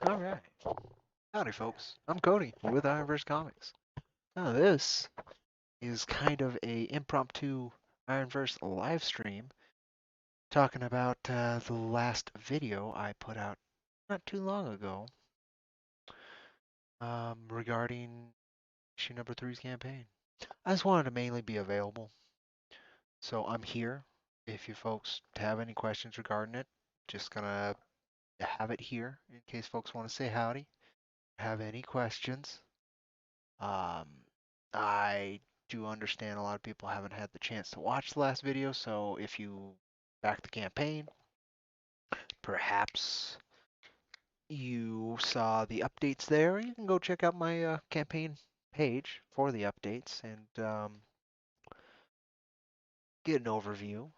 All right. Howdy, folks. I'm Cody with IronVerse Comics. Now, this is kind of a impromptu IronVerse live stream talking about the last video I put out not too long ago regarding issue number three's campaign. I just wanted to mainly be available, so I'm here. If you folks have any questions regarding it, just gonna have it here in case folks want to say howdy, have any questions. Um, I do understand a lot of people haven't had the chance to watch the last video, so if you back the campaign, perhaps you saw the updates there. You can go check out my campaign page for the updates and get an overview.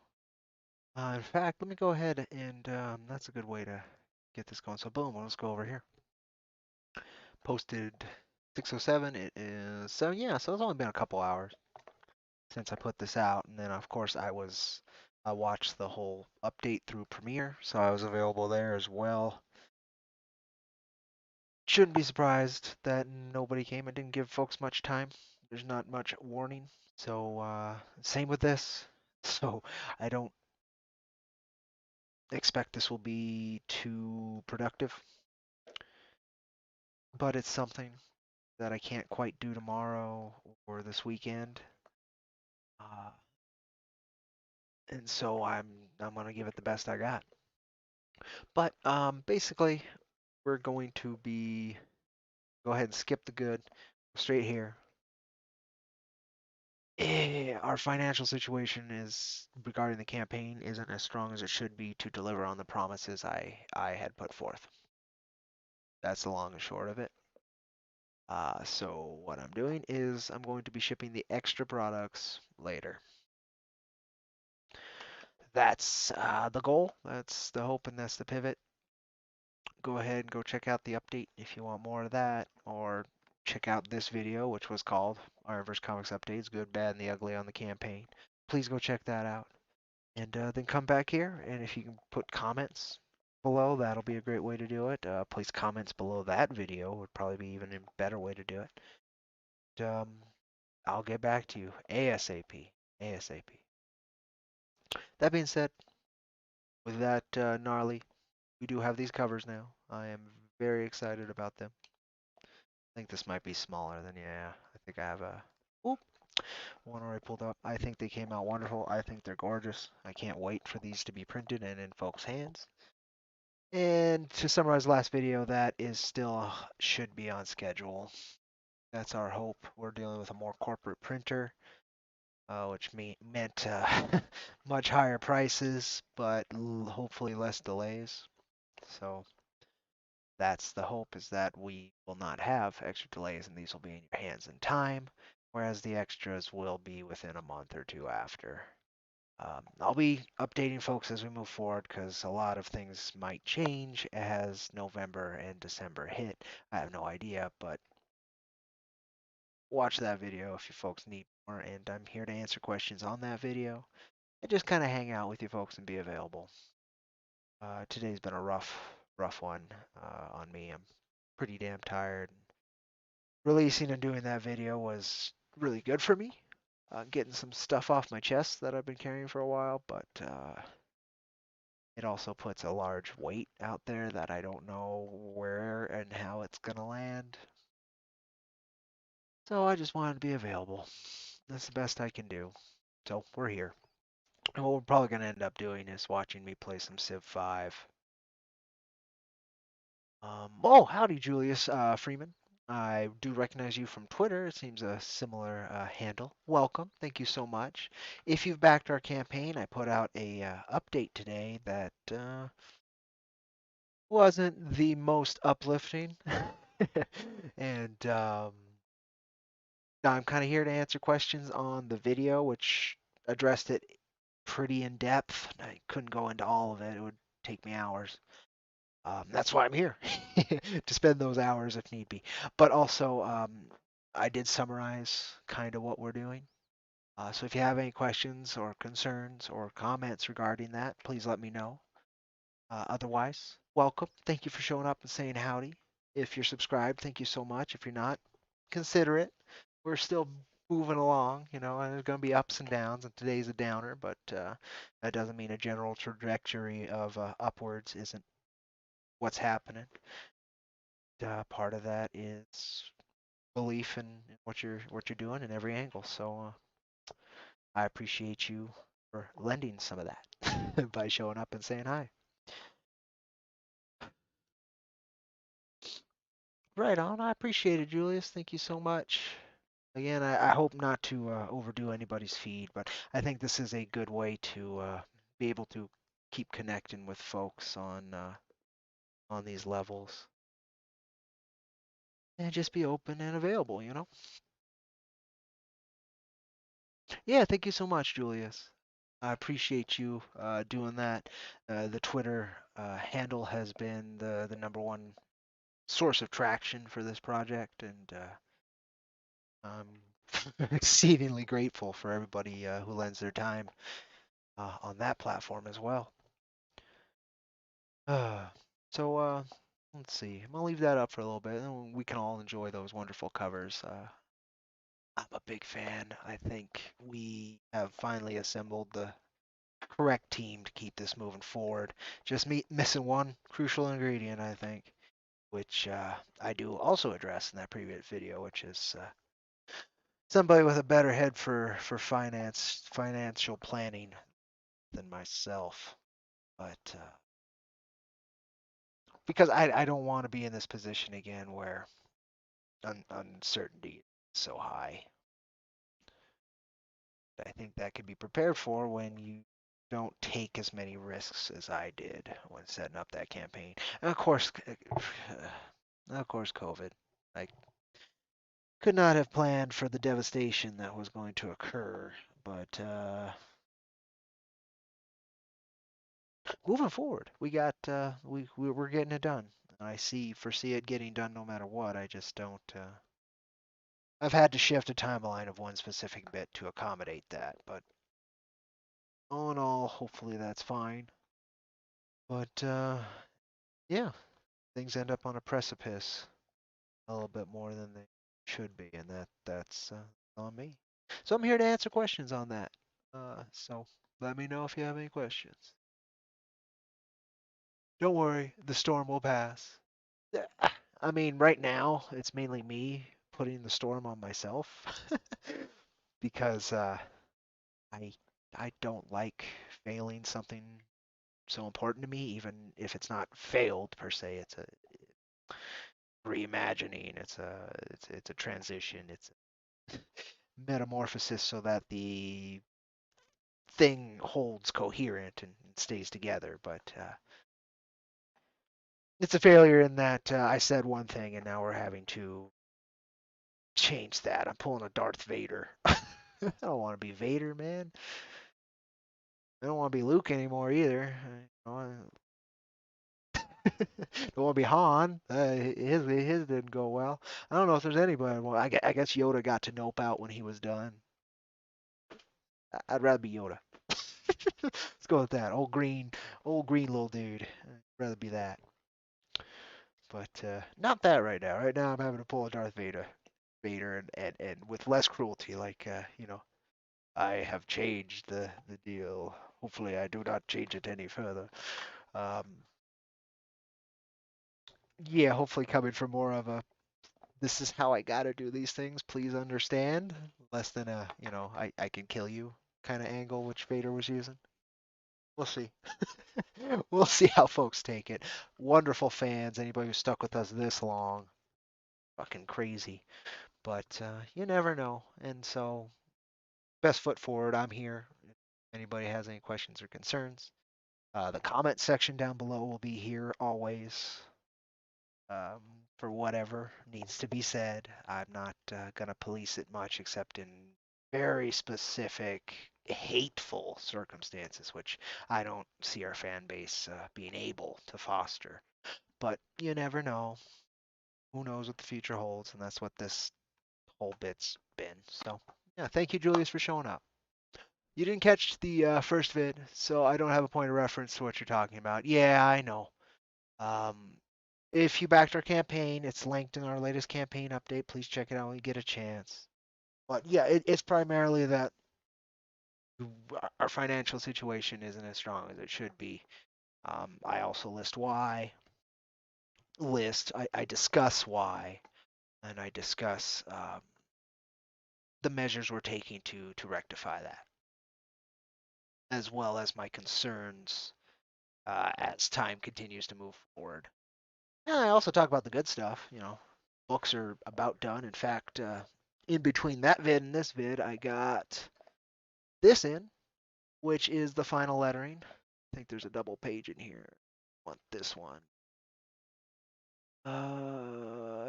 In fact, let me go ahead and that's a good way to get this going. So boom, let's go over here. Posted 6:07. It is so yeah. So it's only been a couple hours since I put this out, and then of course I watched the whole update through Premiere, so I was available there as well. Shouldn't be surprised that nobody came. It didn't give folks much time. There's not much warning, so same with this. So I don't expect this will be too productive, but it's something that I can't quite do tomorrow or this weekend. Uh, and so I'm gonna give it the best I got. But basically, we're going to be go ahead and skip the good, straight here. Our financial situation is regarding the campaign isn't as strong as it should be to deliver on the promises I had put forth. That's the long and short of it. So what I'm doing is I'm going to be shipping the extra products later. That's the goal. That's the hope, and that's the pivot. Go ahead and go check out the update if you want more of that, or check out this video, which was called IronVerse Comics Updates, Good, Bad, and the Ugly on the Campaign. Please go check that out. And then come back here, and if you can put comments below, that'll be a great way to do it. Place comments below that video would probably be even a better way to do it. And, I'll get back to you ASAP. ASAP. That being said, with that gnarly, we do have these covers now. I am very excited about them. I think this might be smaller than, yeah. I think I have a oop, one already pulled up. I think they came out wonderful. I think they're gorgeous. I can't wait for these to be printed and in folks' hands. And to summarize the last video, that is still should be on schedule. That's our hope. We're dealing with a more corporate printer, which meant much higher prices, but hopefully less delays. So that's the hope, is that we will not have extra delays and these will be in your hands in time, whereas the extras will be within a month or two after. I'll be updating folks as we move forward because a lot of things might change as November and December hit. I have no idea, but watch that video if you folks need more, and I'm here to answer questions on that video and just kind of hang out with you folks and be available. Today's been a rough one on me. I'm pretty damn tired. Releasing and doing that video was really good for me. Getting some stuff off my chest that I've been carrying for a while, but it also puts a large weight out there that I don't know where and how it's gonna land. So I just wanted to be available. That's the best I can do. So we're here. And what we're probably gonna end up doing is watching me play some Civ 5. Oh, howdy, Julius Freeman. I do recognize you from Twitter. It seems a similar handle. Welcome. Thank you so much. If you've backed our campaign, I put out a update today that wasn't the most uplifting. And now I'm kind of here to answer questions on the video, which addressed it pretty in depth. I couldn't go into all of it. It would take me hours. That's why I'm here to spend those hours if need be. But also, I did summarize kind of what we're doing. So if you have any questions or concerns or comments regarding that, please let me know. Otherwise, welcome. Thank you for showing up and saying howdy. If you're subscribed, thank you so much. If you're not, consider it. We're still moving along, and there's going to be ups and downs, and today's a downer, but that doesn't mean a general trajectory of upwards isn't what's happening. Part of that is belief in what you're doing in every angle. So I appreciate you for lending some of that by showing up and saying hi. Right on. I appreciate it, Julius. Thank you so much. Again, I hope not to overdo anybody's feed, but I think this is a good way to be able to keep connecting with folks on these levels and just be open and available. Yeah, thank you so much, Julius. I appreciate you doing that. The Twitter handle has been the number one source of traction for this project, and I'm exceedingly grateful for everybody who lends their time on that platform as well. Uh, so let's see. I'm gonna leave that up for a little bit, and we can all enjoy those wonderful covers. I'm a big fan. I think we have finally assembled the correct team to keep this moving forward. Just missing one crucial ingredient, I think, which I do also address in that previous video, which is somebody with a better head for financial planning than myself. But because I don't want to be in this position again where uncertainty is so high. I think that can be prepared for when you don't take as many risks as I did when setting up that campaign. And of course, COVID. I could not have planned for the devastation that was going to occur. But moving forward, we got we're getting it done. I foresee it getting done no matter what. I just don't. I've had to shift a timeline of one specific bit to accommodate that, but all in all, hopefully that's fine. But yeah, things end up on a precipice a little bit more than they should be, and that's on me. So I'm here to answer questions on that. So let me know if you have any questions. Don't worry, the storm will pass. I mean, right now it's mainly me putting the storm on myself because I I don't like failing something so important to me, even if it's not failed per se. It's a reimagining. It's a transition. It's a metamorphosis so that the thing holds coherent and stays together. But it's a failure in that I said one thing and now we're having to change that. I'm pulling a Darth Vader. I don't want to be Vader, man. I don't want to be Luke anymore either. Don't want to be Han. His didn't go well. I don't know if there's anybody. Well, I guess Yoda got to nope out when he was done. I'd rather be Yoda. Let's go with that. Old green little dude. I'd rather be that. But not that right now. Right now I'm having to pull a Darth Vader and with less cruelty. Like I have changed the deal. Hopefully I do not change it any further. Um, yeah, hopefully coming from more of a this is how I gotta do these things. Please understand. Less than a I can kill you kind of angle, which Vader was using. We'll see. We'll see how folks take it. Wonderful fans. Anybody who stuck with us this long, fucking crazy. But you never know. And so, best foot forward. I'm here. If anybody has any questions or concerns, the comment section down below will be here always. um, for whatever needs to be said. I'm not going to police it much except in very specific, hateful circumstances, which I don't see our fan base being able to foster. But you never know. Who knows what the future holds? And that's what this whole bit's been. So, yeah, thank you, Julius, for showing up. You didn't catch the first vid, so I don't have a point of reference to what you're talking about. Yeah, I know. Um, if you backed our campaign, it's linked in our latest campaign update. Please check it out when you get a chance. But yeah, it's primarily that our financial situation isn't as strong as it should be. I also I discuss why, and I discuss the measures we're taking to rectify that, as well as my concerns as time continues to move forward. And I also talk about the good stuff. Books are about done. In fact, in between that vid and this vid, I got this in, which is the final lettering. I think there's a double page in here. Want this one?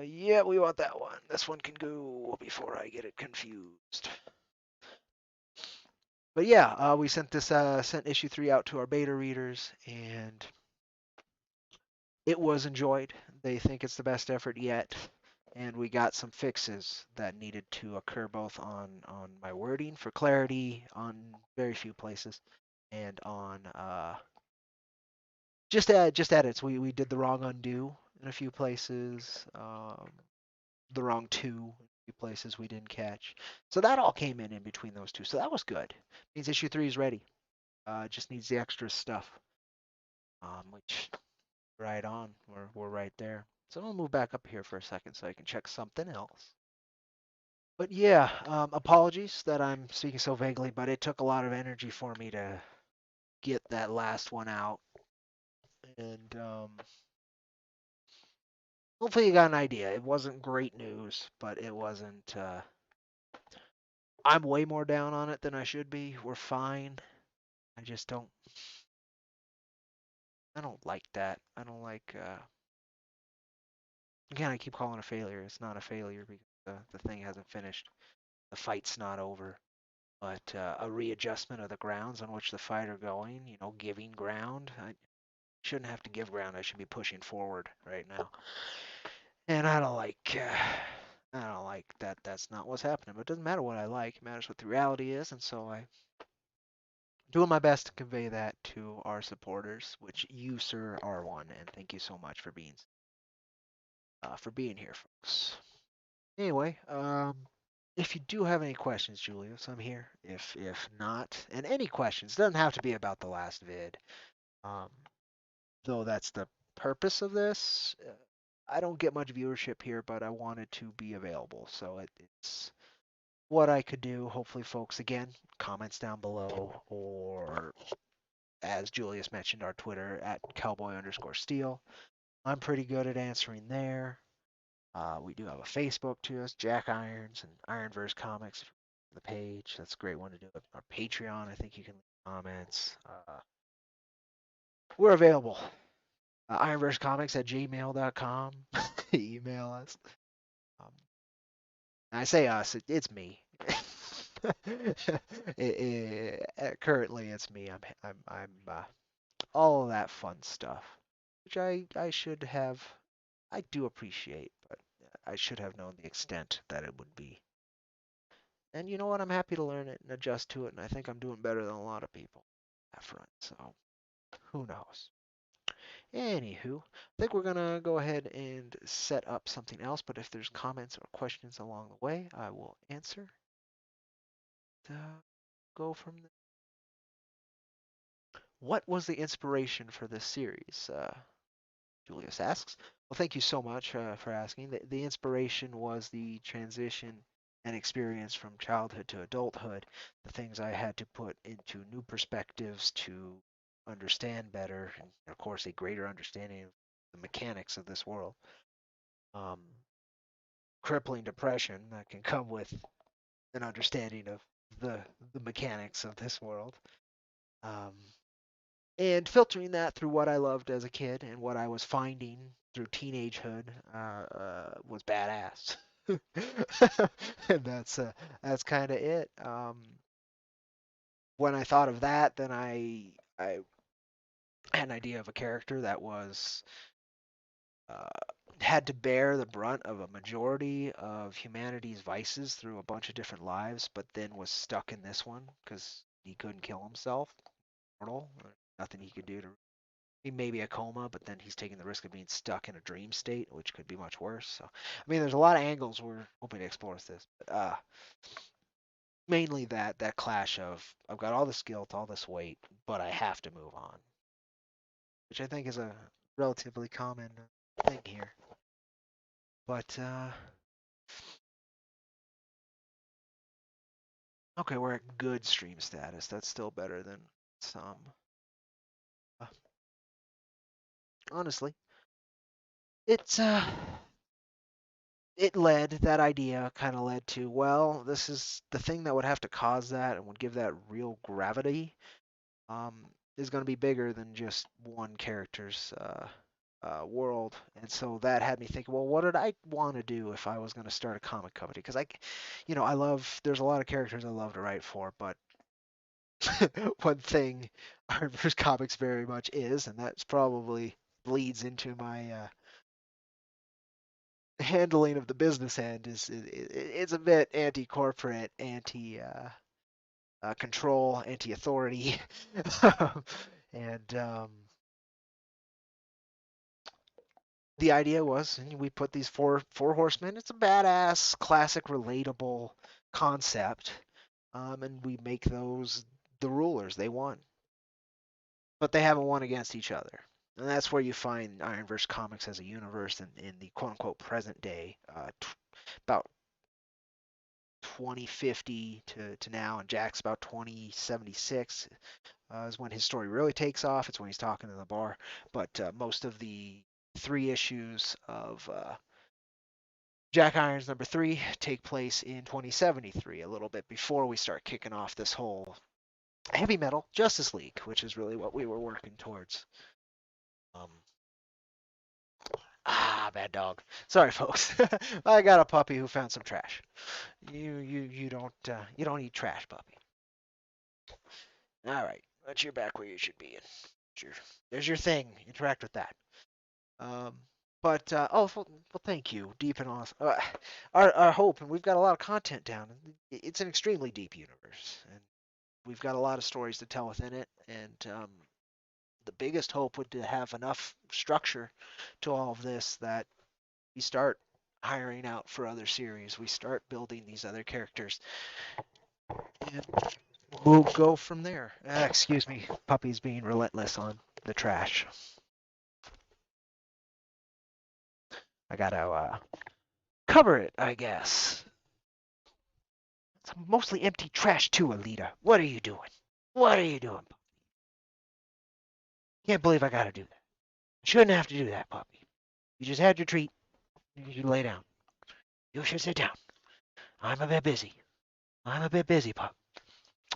Yeah, we want that one. This one can go before I get it confused. But yeah, we sent issue 3 out to our beta readers, and it was enjoyed. They think it's the best effort yet, and we got some fixes that needed to occur both on my wording for clarity on very few places, and on just edits. We did the wrong undo in a few places, the wrong two in a few places we didn't catch. So that all came in between those two. So that was good. Means issue 3 is ready. Just needs the extra stuff. Which right on. We're right there. So I'll move back up here for a second so I can check something else. But yeah, apologies that I'm speaking so vaguely, but it took a lot of energy for me to get that last one out. And hopefully you got an idea. It wasn't great news, but it wasn't. I'm way more down on it than I should be. We're fine. I just don't. I don't like that. I don't like. Again, I keep calling it a failure. It's not a failure because the thing hasn't finished. The fight's not over. But a readjustment of the grounds on which the fight are going. Giving ground. I shouldn't have to give ground. I should be pushing forward right now. And I don't like. I don't like that. That's not what's happening. But it doesn't matter what I like. It matters what the reality is. And so I'm doing my best to convey that to our supporters, which you, sir, are one. And thank you so much for being here, folks. Anyway, if you do have any questions, Julius, I'm here. If not, and any questions, doesn't have to be about the last vid. Um, though that's the purpose of this. I don't get much viewership here, but I wanted to be available, so it's what I could do. Hopefully, folks, again, comments down below, or as Julius mentioned, our Twitter at cowboy_steel. I'm pretty good at answering there. We do have a Facebook to us, Jack Irons and IronVerse Comics, the page. That's a great one to do it. Our Patreon, I think you can leave comments. We're available. IronVerseComics@gmail.com. Email us. Um, I say us, it's me. Currently, it's me. I'm all of that fun stuff, which I should have. I do appreciate, but I should have known the extent that it would be. And you know what? I'm happy to learn it and adjust to it, and I think I'm doing better than a lot of people on that front. So who knows? Anywho, I think we're gonna go ahead and set up something else. But if there's comments or questions along the way, I will answer. Go from there. What was the inspiration for this series? Julius asks. Well, thank you so much for asking. The inspiration was the transition and experience from childhood to adulthood, the things I had to put into new perspectives to understand better, and of course, a greater understanding of the mechanics of this world. Um, Crippling depression that can come with an understanding of the the mechanics of this world. Um, and filtering that through what I loved as a kid and what I was finding through teenagehood was badass. And that's kind of it. When I thought of that, then I had an idea of a character that was uh, had to bear the brunt of a majority of humanity's vices through a bunch of different lives, but then was stuck in this one because he couldn't kill himself. Mortal, nothing he could do to he may be a coma, but then he's taking the risk of being stuck in a dream state, which could be much worse. So, I mean, there's a lot of angles we're hoping to explore with this, but mainly that clash of I've got all this guilt, all this weight, but I have to move on, which I think is a relatively common thing here. But okay, we're at good stream status. That's still better than some. Uh, Honestly, it's it led that idea kind of led to well this is the thing that would have to cause that and would give that real gravity um, is going to be bigger than just one character's world, and so that had me thinking well what did I want to do if I was going to start a comic company because I love there's a lot of characters I love to write for but one thing IronVerse Comics very much is and that's probably bleeds into my handling of the business end is it's a bit anti-corporate, anti-control, anti-authority, and the idea was we put these four horsemen. It's a badass, classic, relatable concept, and we make those the rulers. They won, but they haven't won against each other. And that's where you find IronVerse Comics as a universe in the quote unquote present day, about 2050 to now, and Jack's about 2076 is when his story really takes off. It's when he's talking in the bar. But most of the 3 issues of Jack Irons #3 take place in 2073, a little bit before we start kicking off this whole heavy metal Justice League, which is really what we were working towards. Um, bad dog. Sorry, folks. I got a puppy who found some trash. You don't eat trash, puppy. All right, but you're back where you should be. There's your thing. Interact with that. Um, but well, thank you, deep and awesome. Our hope, and we've got a lot of content down. It's an extremely deep universe, and we've got a lot of stories to tell within it. And the biggest hope would to have enough structure to all of this that we start hiring out for other series. We start building these other characters, and we'll go from there. Excuse me, puppy's being relentless on the trash. I gotta cover it, I guess. It's mostly empty trash too, Alita. What are you doing? What are you doing? Can't believe I gotta do that. Shouldn't have to do that, puppy. You just had your treat. You should lay down. You should sit down. I'm a bit busy. I'm a bit busy, pup.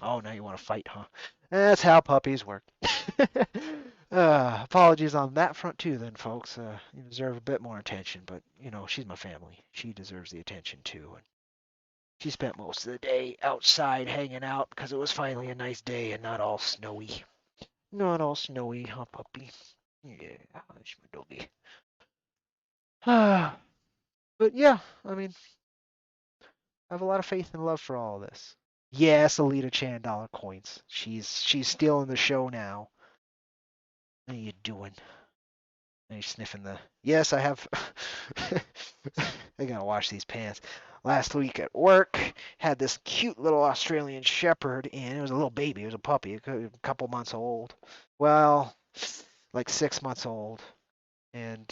Oh, now you want to fight, huh? That's how puppies work. Apologies on that front too, then, folks. You deserve a bit more attention, but she's my family. She deserves the attention too. She spent most of the day outside hanging out because it was finally a nice day and not all snowy. Not all snowy, huh, puppy? Yeah, that's my doggy. But yeah, I mean, I have a lot of faith and love for all of this. Yes, Alita Chan dollar coins. She's stealing the show now. What are you doing? And he's sniffing the. Yes, I have. I gotta wash these pants. Last week at work, had this cute little Australian Shepherd, and it was a little baby. It was a puppy, a couple months old. Well, like 6 months old. And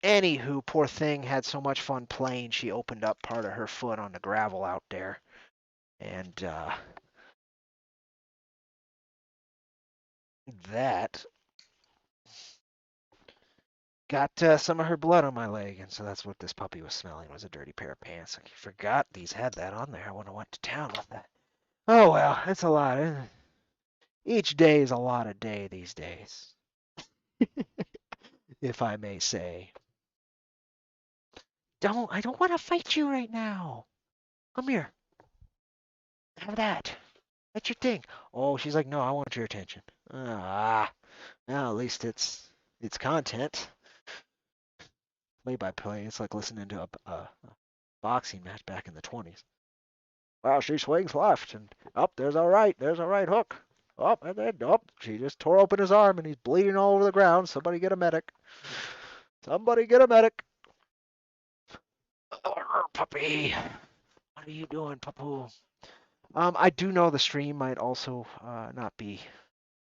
anywho, poor thing had so much fun playing. She opened up part of her foot on the gravel out there, and that got some of her blood on my leg, and so that's what this puppy was smelling, was a dirty pair of pants. I forgot these had that on there when I went to town with that. Oh well, it's a lot. Each day is a lot of day these days, if I may say. I don't want to fight you right now. Come here, have that. That's your thing. Oh, she's like, no, I want your attention. Ah, now at least it's content. Play by play. It's like listening to a boxing match back in the 20s. Wow, she swings left, and up there's a right. There's a right hook. Up, and then up. She just tore open his arm, and he's bleeding all over the ground. Somebody get a medic. Somebody get a medic. Puppy. What are you doing, Papu? I do know the stream might also not be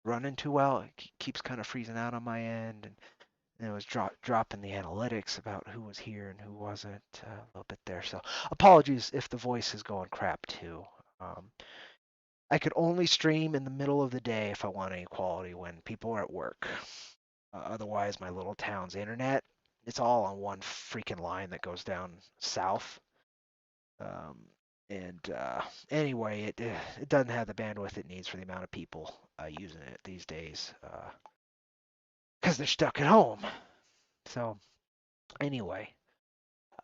running too well. It keeps kind of freezing out on my end, and it was dropping the analytics about who was here and who wasn't a little bit there. So apologies if the voice is going crap too. I could only stream in the middle of the day if I want any quality when people are at work. Otherwise, my little town's internet, it's all on one freaking line that goes down south. Um, and anyway, it doesn't have the bandwidth it needs for the amount of people using it these days because they're stuck at home. So anyway,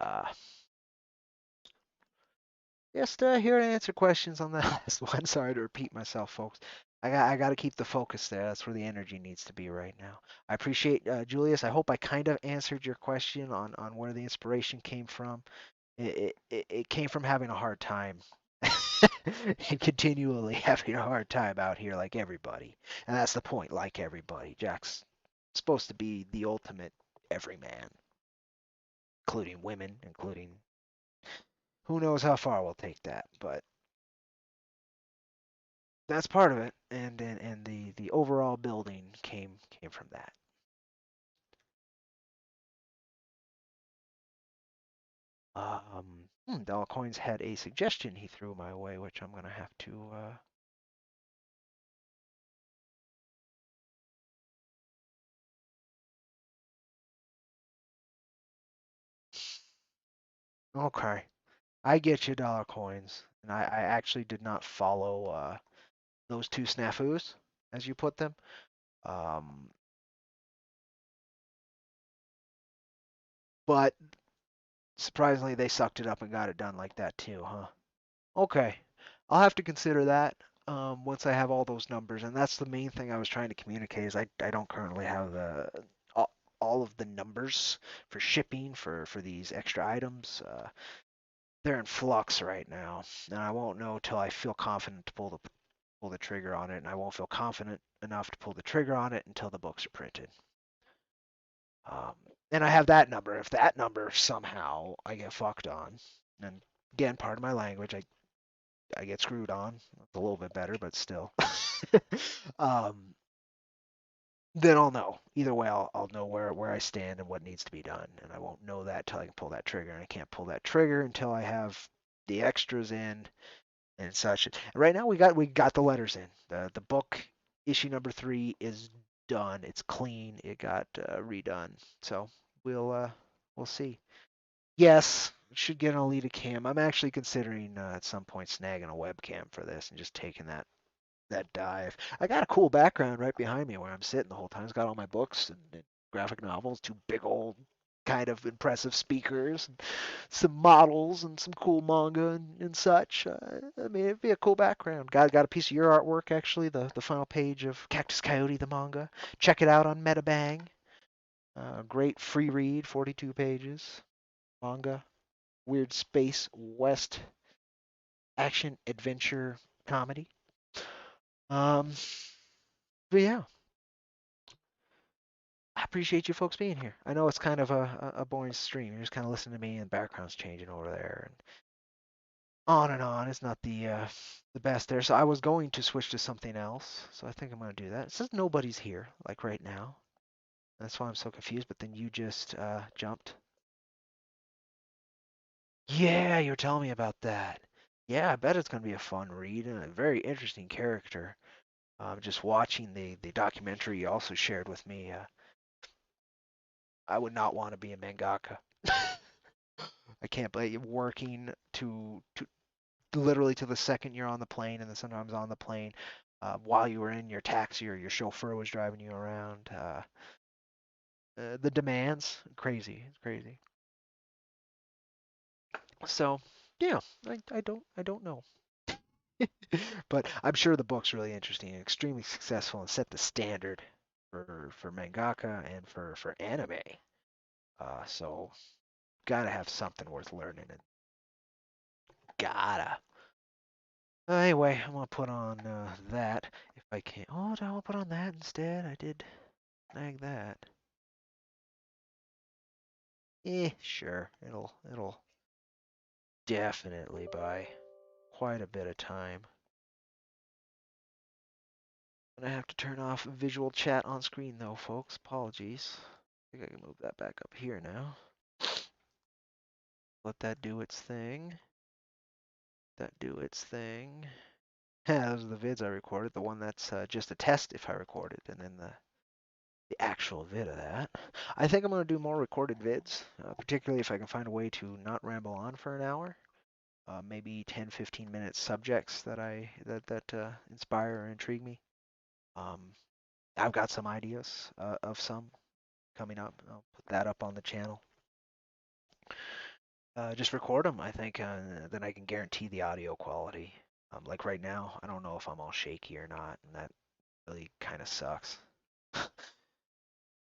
uh, just here to answer questions on the last one. Sorry to repeat myself, folks. I got to keep the focus there. That's where the energy needs to be right now. I appreciate Julius. I hope I kind of answered your question on where the inspiration came from. It came from having a hard time and continually having a hard time out here like everybody. And that's the point, like everybody. Jack's supposed to be the ultimate everyman, including women, including who knows how far we'll take that, but that's part of it. And the overall building came from that. Dollar Coins had a suggestion he threw my way, which I'm gonna have to okay. I get you, Dollar Coins. And I actually did not follow those two snafus, as you put them. Um, but surprisingly, they sucked it up and got it done like that too, huh? Okay. I'll have to consider that once I have all those numbers. And that's the main thing I was trying to communicate is I don't currently have all of the numbers for shipping for these extra items. They're in flux right now, and I won't know till I feel confident to pull the trigger on it, and I won't feel confident enough to pull the trigger on it until the books are printed. Um, and I have that number. If that number somehow I get fucked on, and again, part of my language, I get screwed on. It's a little bit better, but still. um, then I'll know. Either way, I'll know where I stand and what needs to be done, and I won't know that till I can pull that trigger. And I can't pull that trigger until I have the extras in and such. Right now, we got the letters in. The book issue number 3 is done. It's clean. It got redone. So we'll see. Yes, should get an Alita cam. I'm actually considering at some point snagging a webcam for this and just taking that dive. I got a cool background right behind me where I'm sitting the whole time. It's got all my books and graphic novels, two big old kind of impressive speakers, and some models, and some cool manga and such. I mean, it'd be a cool background. Got a piece of your artwork actually, the final page of Cactus Coyote the manga. Check it out on Metabang. Great free read, 42 pages. Manga, weird space west action adventure comedy. Um, but yeah, I appreciate you folks being here. I know it's kind of a boring stream. You're just kind of listening to me and background's changing over there and on and on. It's not the best there. So I was going to switch to something else. So I think I'm going to do that. It says nobody's here, like right now. That's why I'm so confused. But then you just jumped. Yeah, you were telling me about that. Yeah, I bet it's going to be a fun read and a very interesting character. Just watching the documentary you also shared with me, I would not want to be a mangaka. I can't believe you working to literally to the second you're on the plane, and then sometimes on the plane while you were in your taxi or your chauffeur was driving you around. The demands, crazy, it's crazy. So yeah, I don't know, but I'm sure the book's really interesting and extremely successful and set the standard for mangaka and for anime. So gotta have something worth learning and gotta. Anyway, I'm gonna put on that if I can. Oh, do I want to put on that instead? I did snag that. Sure. It'll definitely buy quite a bit of time. I'm gonna have to turn off visual chat on screen though, folks. Apologies. I think I can move that back up here now. Let that do its thing. That do its thing. Those are the vids I recorded. The one that's just a test if I recorded, and then the actual vid of that. I think I'm going to do more recorded vids, particularly if I can find a way to not ramble on for an hour. Maybe 10, 15 minute subjects that inspire or intrigue me. Um, I've got some ideas of some coming up. I'll put that up on the channel. Just record them, I think, then I can guarantee the audio quality. Like right now, I don't know if I'm all shaky or not, and that really kind of sucks.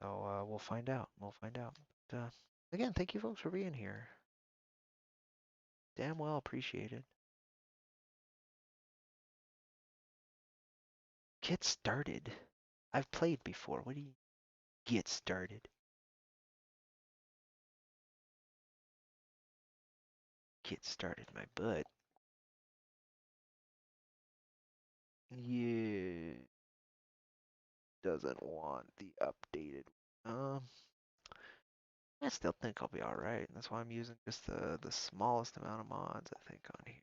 So we'll find out. We'll find out. But, again, thank you folks for being here. Damn well appreciated. Get started. I've played before. What do you get started? Get started, my butt. Yeah. Doesn't want the updated. Um, I still think I'll be alright. That's why I'm using just the smallest amount of mods, I think, on here.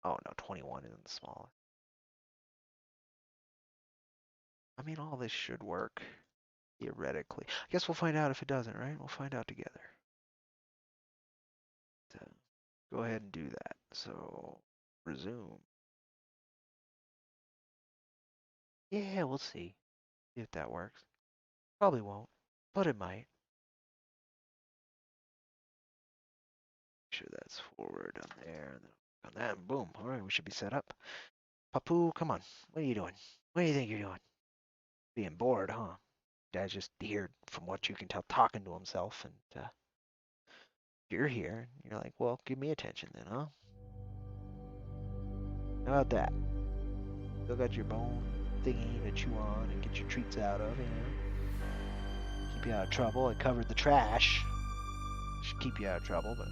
Oh no, 21 isn't the smallest. I mean, all this should work, theoretically. I guess we'll find out if it doesn't, right? We'll find out together. So, go ahead and do that. So, resume. Yeah, we'll see. See if that works. Probably won't, but it might. Make sure that's forward on there, and then on that, and boom. All right, we should be set up. Papu, come on. What are you doing? What do you think you're doing? Being bored, huh? Dad's just here, from what you can tell, talking to himself, and you're here. You're like, well, give me attention then, huh? How about that? Still got your bone thingy to chew on and get your treats out of, you know? Keep you out of trouble. I covered the trash. Should keep you out of trouble, but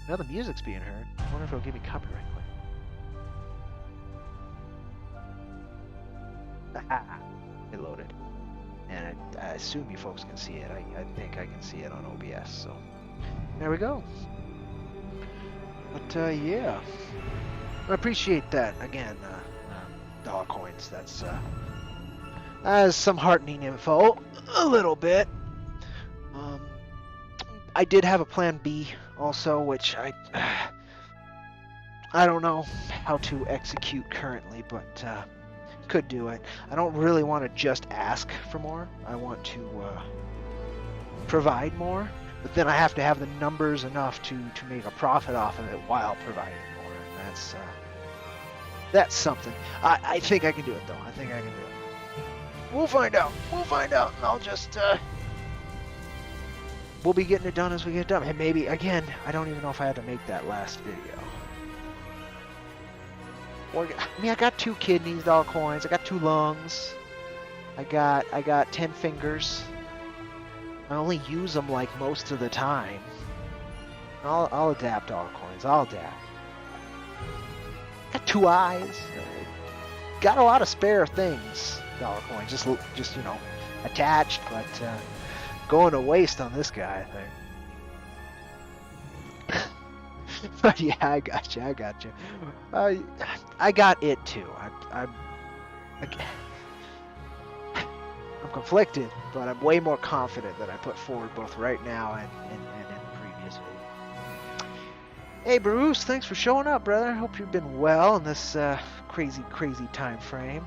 now the music's being heard. I wonder if it'll give me copyright claim. It loaded. And I assume you folks can see it. I think I can see it on OBS, so there we go. But yeah, I appreciate that. Again, dog coins, that's some heartening info, a little bit. I did have a plan B also, which I don't know how to execute currently, but could do it. I don't really want to just ask for more. I want to provide more, but then I have to have the numbers enough to make a profit off of it while providing more. And that's something. I think I can do it though. I think I can do it. We'll find out. We'll find out, and I'll just we'll be getting it done as we get done. And maybe again, I don't even know if I had to make that last video. Or, I mean, I got 2 kidneys, dollar coins. I got 2 lungs. I got 10 fingers. I only use them like most of the time. I'll adapt dollar coins. I'll adapt. Got 2 eyes. Got a lot of spare things. Dollar coins, just you know, attached, but going to waste on this guy, I think. But yeah, I got you. I got it too. I'm conflicted, but I'm way more confident that I put forward both right now and in the previous video. Hey Bruce, thanks for showing up, brother. Hope you've been well in this crazy time frame.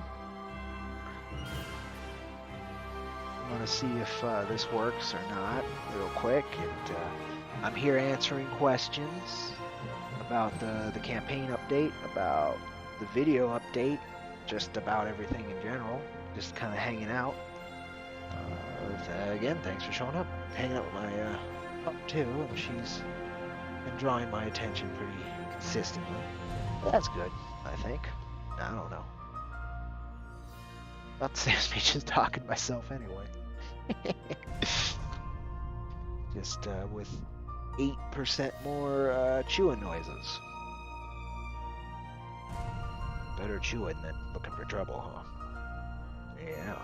I want to see if this works or not real quick. And, I'm here answering questions about the campaign update, about the video update, just about everything in general. Just kind of hanging out. Again, thanks for showing up. Hanging out with my pup too, and she's been drawing my attention pretty consistently. That's good, I think. I don't know. About the same as me just talking to myself anyway. Just with 8% more chewing noises. Better chewing than looking for trouble, huh? Yeah.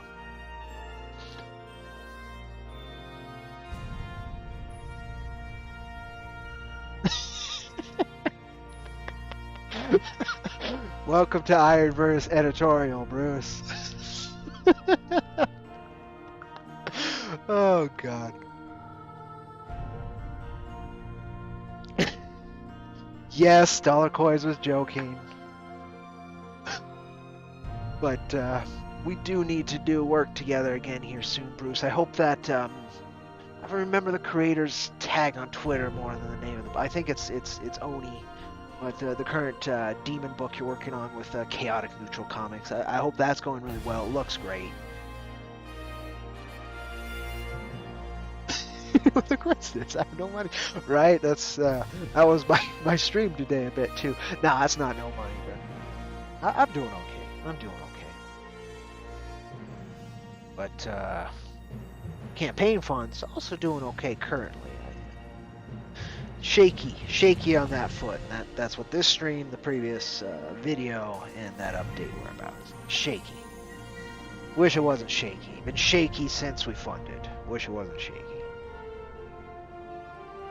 Welcome to IronVerse editorial, Bruce. Oh God. Yes, Dollar Coins was joking. But we do need to do work together again here soon, Bruce. I hope that I remember the creator's tag on Twitter more than the name of the. I think it's Oni, but the current demon book you're working on with Chaotic Neutral Comics. I hope that's going really well. It looks great. With the coincidence, I have no money. Right? That's that was my stream today a bit too. Nah, that's not no money, but I'm doing okay. I'm doing okay. But campaign funds also doing okay currently. Shaky on that foot. That's what this stream, the previous video, and that update were about. Shaky. Wish it wasn't shaky. Been shaky since we funded. Wish it wasn't shaky.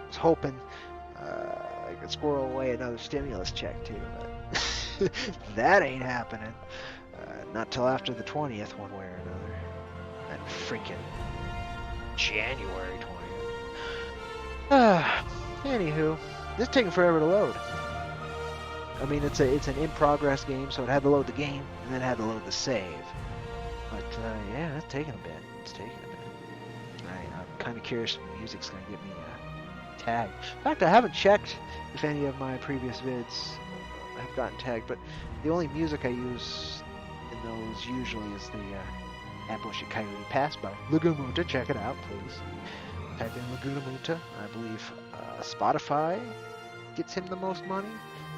Was hoping I could squirrel away another stimulus check too, but that ain't happening. Not till after the 20th, one way or another. That freaking January 20th. Anywho, this is taking forever to load. I mean, it's an in-progress game, so it had to load the game and then it had to load the save. But yeah, it's taking a bit. It's taking a bit. I'm kind of curious if the music's gonna get me tagged. In fact, I haven't checked if any of my previous vids have gotten tagged, but the only music I use in those usually is the Ambush at Coyote Pass by Laguna Muta. Check it out, please. Type in Laguna Muta. I believe Spotify gets him the most money,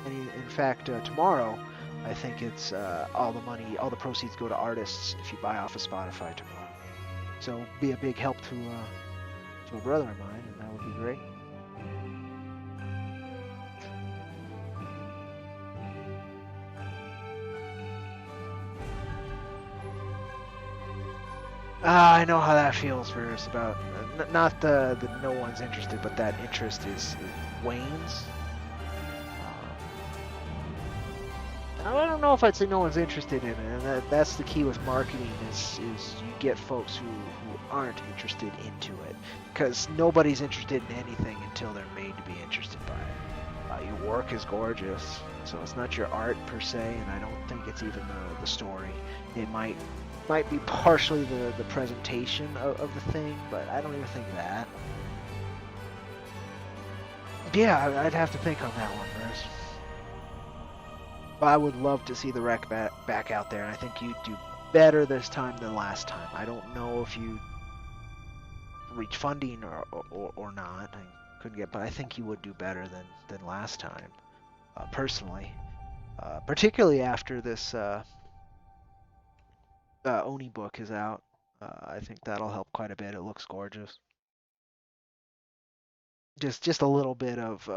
and in fact, tomorrow, I think it's all the proceeds go to artists if you buy off of Spotify tomorrow. So be a big help to a brother of mine, and that would be great. I know how that feels, Bruce, about not the no one's interested, but that interest is wanes. I don't know if I'd say no one's interested in it, and that's the key with marketing is you get folks who aren't interested into it, because nobody's interested in anything until they're made to be interested by it. Your work is gorgeous, so it's not your art per se, and I don't think it's even the story. It might Might be partially the presentation of the thing, but I don't even think that. Yeah, I'd have to think on that one, Bruce. But I would love to see the wreck back out there, and I think you'd do better this time than last time. I don't know if you reach funding or not. I couldn't get, but I think you would do better than last time, personally. Particularly after this Oni book is out. I think that'll help quite a bit. It looks gorgeous. Just a little bit of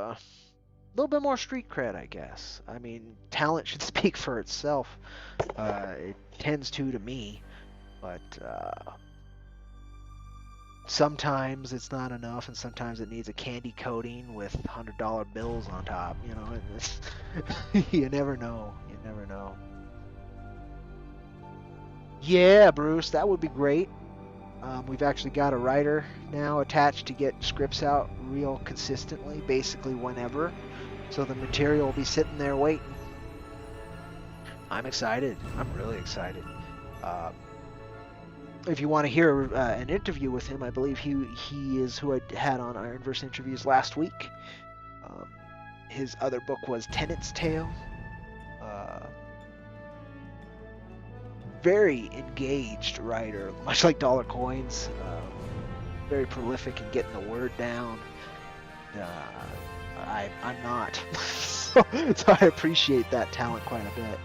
little bit more street cred, I guess. I mean, talent should speak for itself. It tends to me, but sometimes it's not enough, and sometimes it needs a candy coating with $100 bills on top. You know, you never know. You never know. Yeah, Bruce, that would be great. We've actually got a writer now attached to get scripts out real consistently, basically whenever. So the material will be sitting there waiting. I'm excited. I'm really excited. If you want to hear an interview with him, I believe he is who I had on IronVerse interviews last week. His other book was Tenant's Tale. Very engaged writer, much like Dollar Coins. Very prolific in getting the word down. I'm not, so I appreciate that talent quite a bit.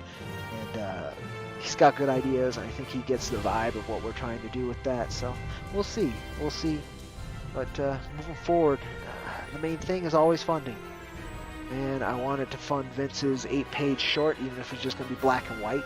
And he's got good ideas, and I think he gets the vibe of what we're trying to do with that. So we'll see. But moving forward, the main thing is always funding. And I wanted to fund Vince's 8-page short, even if it's just going to be black and white.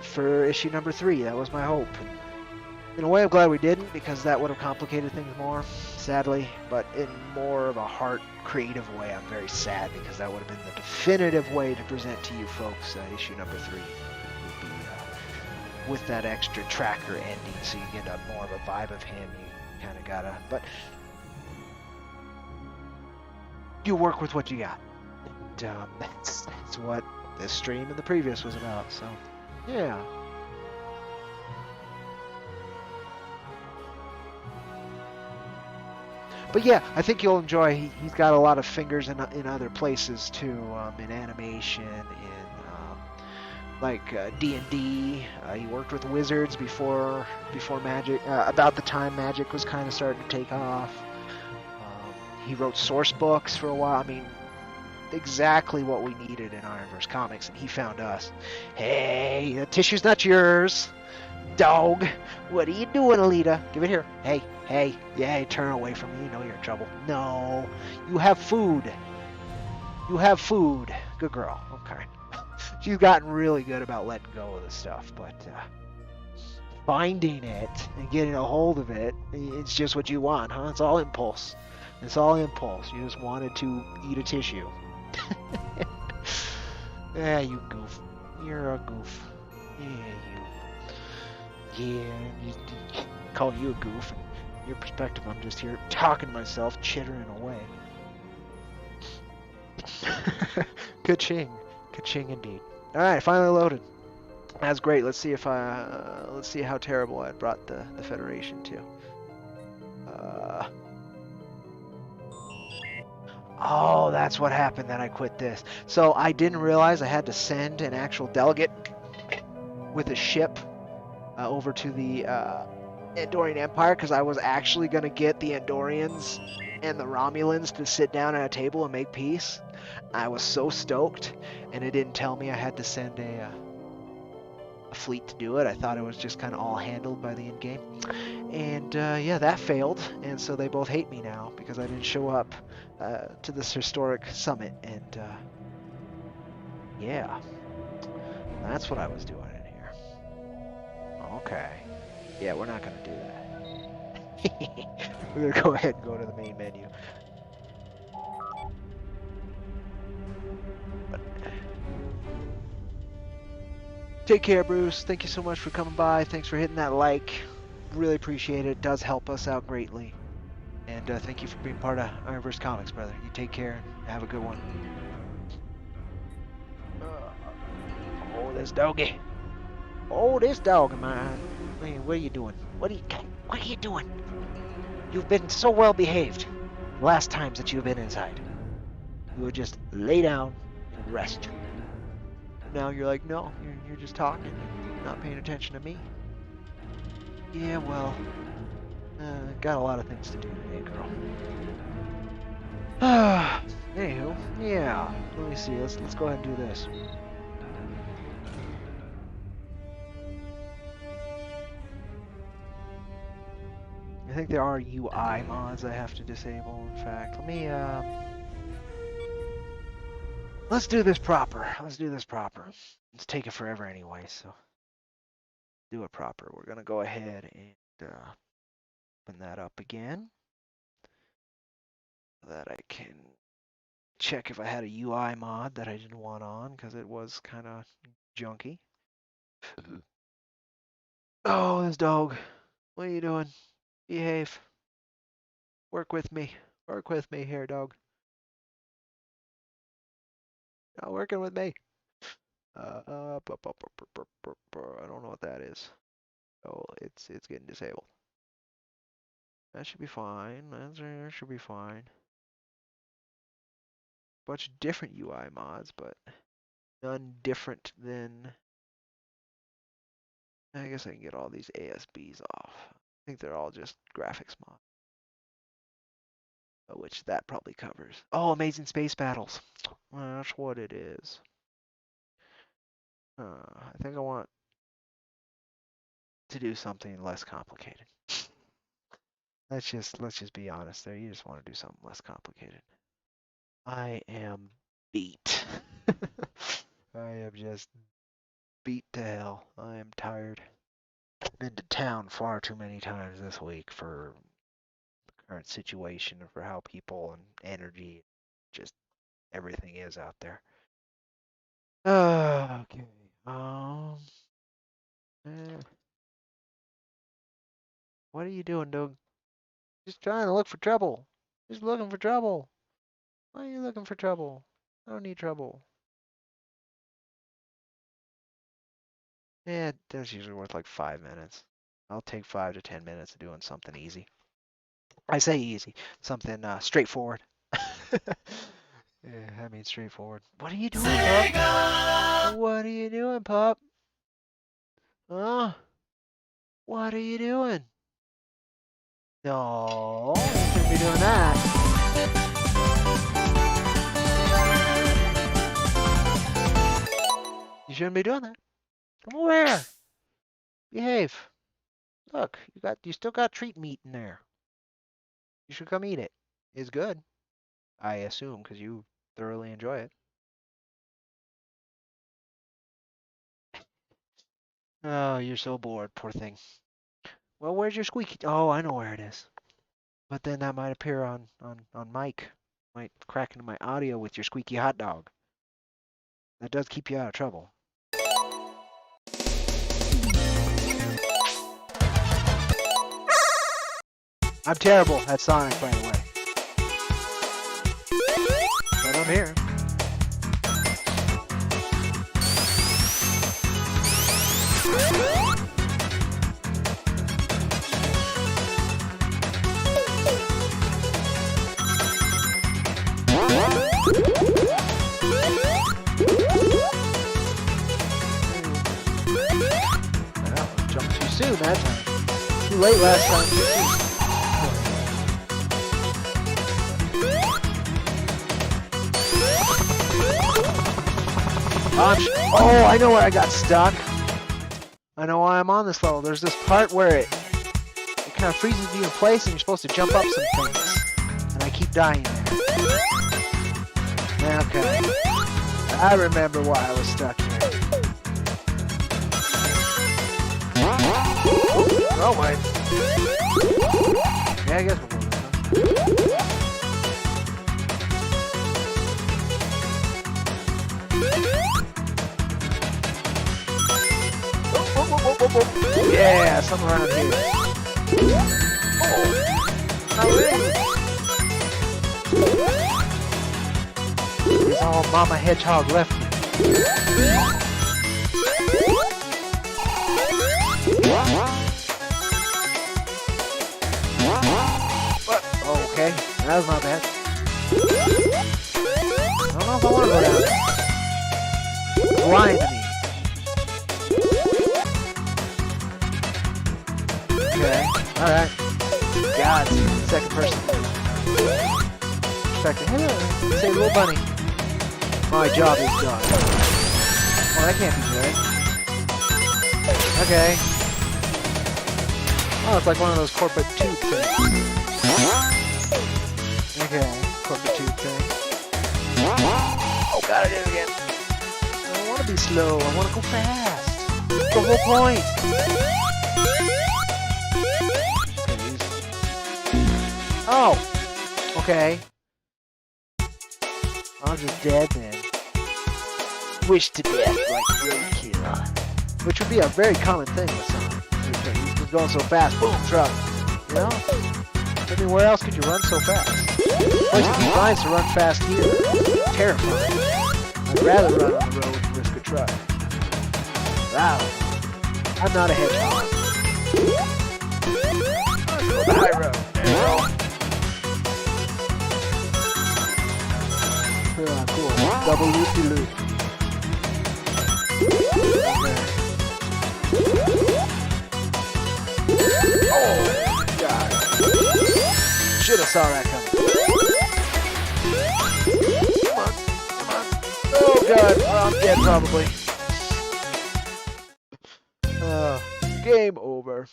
For issue number 3. That was my hope. And in a way, I'm glad we didn't, because that would have complicated things more, sadly. But in more of a heart, creative way, I'm very sad, because that would have been the definitive way to present to you folks issue number 3. Would be with that extra tracker ending, so you get more of a vibe of him. You kind of gotta, but you work with what you got. And that's what this stream and the previous was about. So. Yeah. But yeah, I think you'll enjoy. He's got a lot of fingers in other places too, in animation, in like D&D. He worked with Wizards before Magic. About the time Magic was kind of starting to take off. He wrote source books for a while. I mean, exactly what we needed in IronVerse Comics, and he found us. Hey, the tissue's not yours, dog. What are you doing, Alita? Give it here. Hey, yeah, turn away from me. You know you're in trouble. No, you have food. Good girl. Okay. She's gotten really good about letting go of the stuff, but finding it and getting a hold of it, it's just what you want, huh? It's all impulse. You just wanted to eat a tissue. Yeah, you goof. You're a goof. Yeah, call you a goof. In your perspective, I'm just here talking to myself, chittering away. Ka-ching indeed. All right, finally loaded. That's great. Let's see how terrible I brought the Federation to. Oh, that's what happened that I quit this. So I didn't realize I had to send an actual delegate with a ship over to the Andorian Empire, because I was actually going to get the Andorians and the Romulans to sit down at a table and make peace. I was so stoked, and it didn't tell me I had to send a fleet to do it. I thought it was just kind of all handled by the in-game. And yeah, that failed, and so they both hate me now because I didn't show up to this historic summit. And yeah, that's what I was doing in here. Okay. Yeah, we're not going to do that. We're going to go ahead and go to the main menu. Take care, Bruce. Thank you so much for coming by. Thanks for hitting that like. Really appreciate it. It does help us out greatly. And thank you for being part of IronVerse Comics, brother. You take care and have a good one. Oh, this doggy. Oh, this dog of mine. Man, what are you doing? What are you doing? You've been so well behaved the last times that you've been inside. You would just lay down and rest. Now you're like, no, you're just talking and not paying attention to me. Yeah, well, got a lot of things to do today, girl. Anywho, yeah. Let me see. Let's go ahead and do this. I think there are UI mods I have to disable. In fact, let me let's do this proper. Let's do this proper. It's taking forever anyway, so do it proper. We're gonna go ahead and open that up again, so that I can check if I had a UI mod that I didn't want on, because it was kind of junky. Oh, this dog. What are you doing? Behave. Work with me. Work with me here, dog. Not working with me. I don't know what that is. Oh, it's getting disabled. That should be fine. That should be fine. Bunch of different UI mods, but none different than. I guess I can get all these ASBs off. I think they're all just graphics mods, which that probably covers. Oh, Amazing Space Battles. That's what it is. I think I want to do something less complicated. Let's just be honest there. You just want to do something less complicated. I am beat. I am just beat to hell. I am tired. Been to town far too many times this week for the current situation and for how people and energy, just everything is out there. Okay. What are you doing, Doug? Just trying to look for trouble. Just looking for trouble. Why are you looking for trouble? I don't need trouble. Yeah, that's usually worth like 5 minutes. I'll take 5 to 10 minutes of doing something easy. I say easy, something straightforward. Yeah, I mean straightforward. What are you doing, pup? What are you doing, pup? Huh? What are you doing? No, you shouldn't be doing that. You shouldn't be doing that. Come over here. Behave. Look, you still got treat meat in there. You should come eat it. It's good. I assume, because you thoroughly enjoy it. Oh, you're so bored, poor thing. Well, where's your squeaky? Oh, I know where it is. But then that might appear on mic. Might crack into my audio with your squeaky hot dog. That does keep you out of trouble. I'm terrible at Sonic, by the way. But I'm here. Well, jumped too soon that time. Too late last time. Oh, I know where I got stuck. I know why I'm on this level. There's this part where it kind of freezes you in place and you're supposed to jump up some things. And I keep dying there. Okay. I remember why I was stuck here. Oh my. Yeah, I guess we'll go this one. Yeah, something around here. Oh, not really. It's all Mama Hedgehog left me. What? Oh, okay. That was not bad. I don't know if I want to go down there. It's lying to me. Okay. Alright. God, second person. Second. Hello. Say little bunny. My job is done. Oh, that can't be good. Okay. Oh, it's like one of those corporate tube things. Okay, corporate tube thing. Oh god, I did it again. I don't want to be slow. I want to go fast. That's the whole point. Oh! Okay. I'm just dead then. Wish to death like roadkill. Which would be a very common thing with someone. He's just going so fast. Boom, truck. You know? I mean, where else could you run so fast? Places would be nice to run fast here. Terrifying. I'd rather run on the road and risk a truck. Wow. I'm not a hedgehog. Let's go the high road. There you go. Yeah, cool. Double loop-de-loop. Oh, God. Should have saw that coming. Come on, come on. Oh, God. Oh, I'm dead, probably. Game over.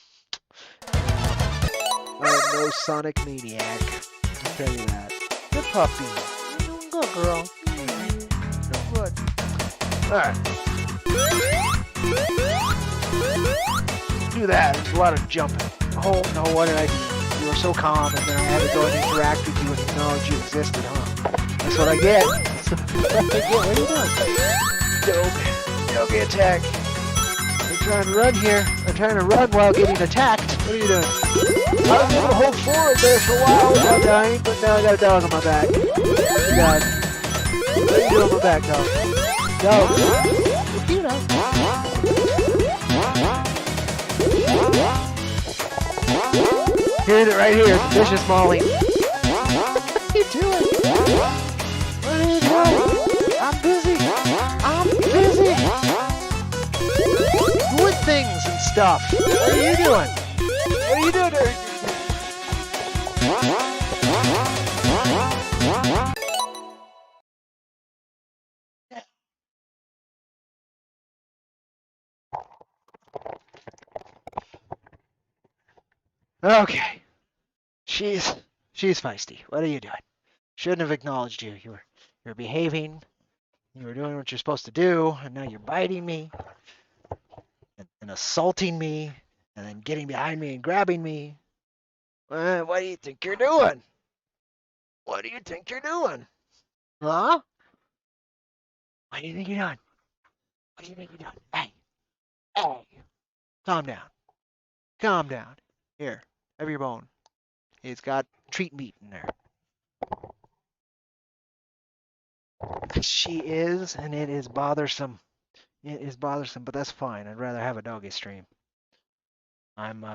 I'm no Sonic Maniac. I'll tell you that. Good puppy. Good girl. Good. Alright. Do that. There's a lot of jumping. Oh, no, what did I do? You were so calm, and then I had to go and interact with you and acknowledge you existed, huh? That's what I get. That's what I get. What are you doing? Yogi attack. I'm trying to run here. I'm trying to run while getting attacked. What are you doing? I was able to hold forward there for a while without dying, but now I got a dog on my back. Oh, God. What are you doing on my back, dog? Dog. You know. Here's it right here. Vicious Molly. What are you doing? What are you doing? I'm busy. I'm busy. Doing things and stuff. What are you doing? What are you doing there? Okay. She's feisty. What are you doing? Shouldn't have acknowledged you. You're behaving. You were doing what you're supposed to do, and now you're biting me and assaulting me, and then getting behind me and grabbing me. What do you think you're doing? What do you think you're doing? Huh? What do you think you're doing? What do you think you're doing? Hey, hey, calm down. Calm down. Here, have your bone. It's got treat meat in there. She is, and it is bothersome. It is bothersome, but that's fine. I'd rather have a doggy stream. I'm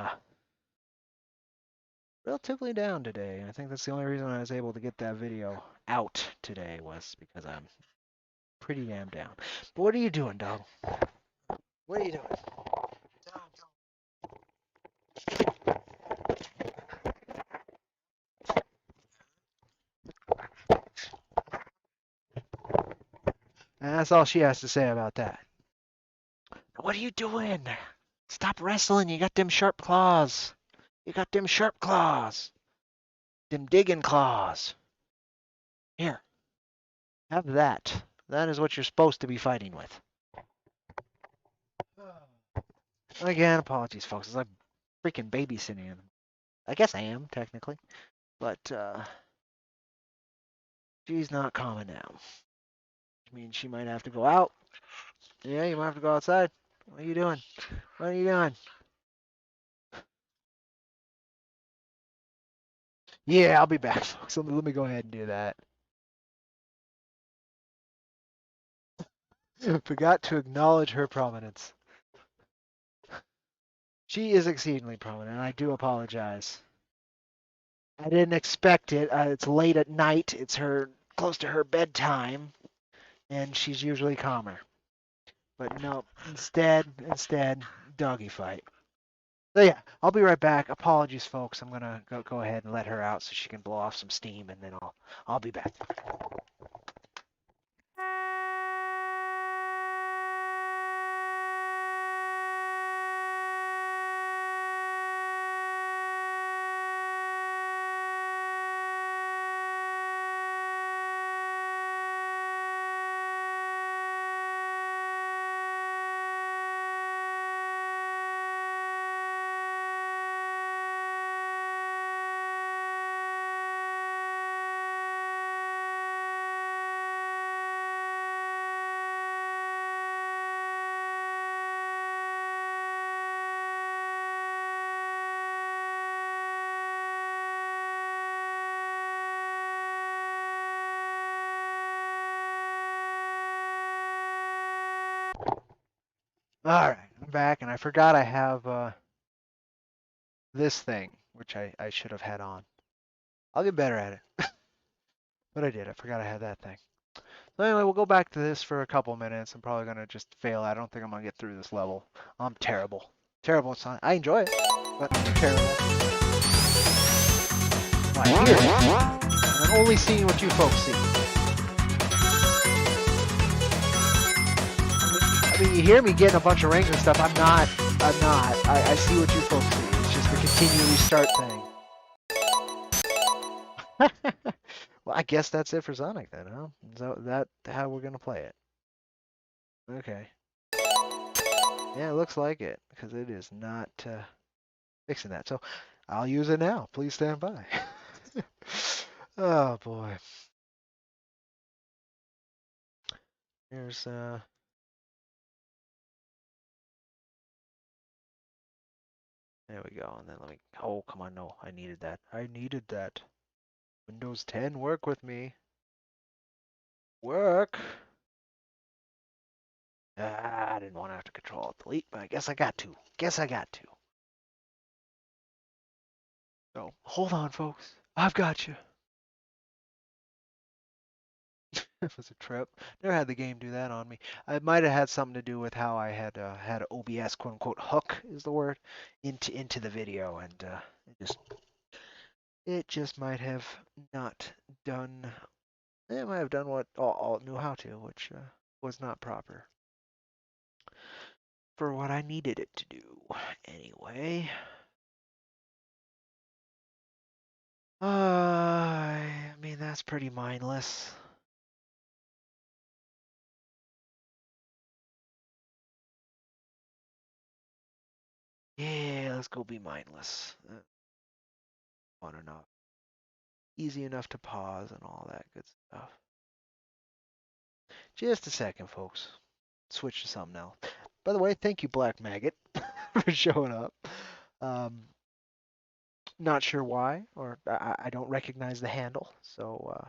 relatively down today. I think that's the only reason I was able to get that video out today was because I'm pretty damn down. But what are you doing, dog? What are you doing? And that's all she has to say about that. What are you doing? Stop wrestling. You got them sharp claws. You got them sharp claws. Them digging claws. Here. Have that. That is what you're supposed to be fighting with. Again, apologies, folks. It's like freaking babysitting. I guess I am, technically. But, she's not calming down. Which means she might have to go out. Yeah, you might have to go outside. What are you doing? What are you doing? Yeah, I'll be back, folks. Let me go ahead and do that. Forgot to acknowledge her prominence. She is exceedingly prominent. I do apologize. I didn't expect it. It's late at night. It's her close to her bedtime, and she's usually calmer. But no, instead, doggy fight. So yeah, I'll be right back. Apologies, folks. I'm gonna go ahead and let her out so she can blow off some steam, and then I'll be back. All right, I'm back, and I forgot I have this thing, which I should have had on. I'll get better at it. But I did. I forgot I had that thing. So anyway, we'll go back to this for a couple minutes. I'm probably gonna just fail. I don't think I'm gonna get through this level. I'm terrible. Terrible at Sonic. I enjoy it, but I'm terrible. I hear it. And I'm only seeing what you folks see. I mean, you hear me getting a bunch of rings and stuff. I'm not. I see what you folks see. It's just the continually start thing. Well, I guess that's it for Sonic then, huh? Is that how we're gonna play it? Okay. Yeah, it looks like it, because it is not fixing that. So I'll use it now. Please stand by. Oh boy. Here's there we go. And then let me oh come on, no, I needed that. I needed that. Windows 10, work with me. Work. I didn't want to have to control alt delete, but I guess I got to. Guess I got to. So hold on, folks. I've got you. It was a trip. Never had the game do that on me. It might have had something to do with how I had OBS quote unquote hook is the word into the video, and it just might have not done. It might have done what alt knew how to, which was not proper for what I needed it to do. Anyway, I mean that's pretty mindless. Yeah, let's go be mindless. Fun enough. Easy enough to pause and all that good stuff. Just a second, folks. Switch to something else. By the way, thank you, Black Maggot, for showing up. Um, not sure why, or I don't recognize the handle, so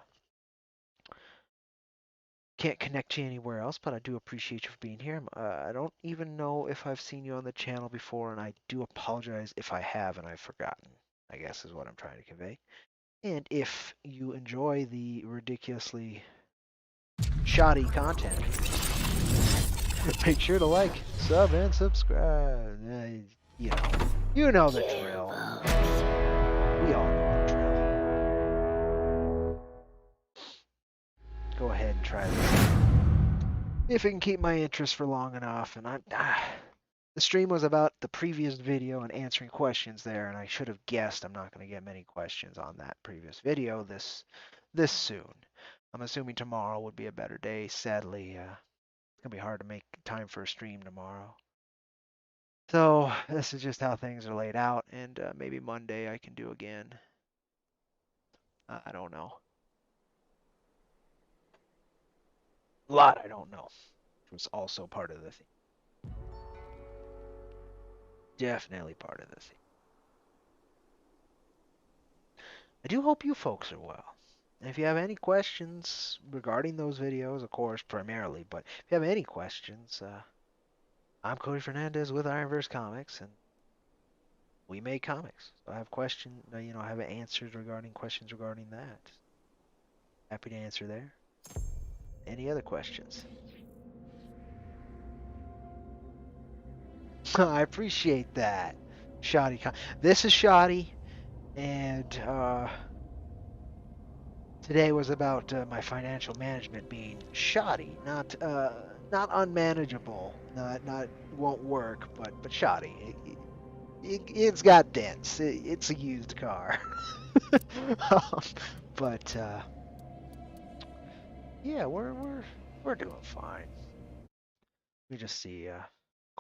can't connect you anywhere else, but I do appreciate you for being here. I don't even know if I've seen you on the channel before, and I do apologize if I have and I've forgotten, I guess is what I'm trying to convey. And if you enjoy the ridiculously shoddy content, make sure to like, sub, and subscribe. You know the drill. We all know the drill. Go ahead and try this. If it can keep my interest for long enough. And the stream was about the previous video and answering questions there, and I should have guessed I'm not going to get many questions on that previous video this soon. I'm assuming tomorrow would be a better day. Sadly, it's going to be hard to make time for a stream tomorrow. So this is just how things are laid out, and maybe Monday I can do again. I don't know. A lot I don't know. Which was also part of the theme. Definitely part of the theme. I do hope you folks are well. And if you have any questions regarding those videos, of course, primarily, but if you have any questions, I'm Cody Fernandez with IronVerse Comics, and we make comics. So I have I have answers regarding questions regarding that. Happy to answer there. Any other questions? I appreciate that. Shoddy. This is Shoddy, and today was about my financial management being shoddy, not unmanageable, not won't work, but shoddy. It's got dents. It's a used car. um, but yeah, we're doing fine. Let me just see.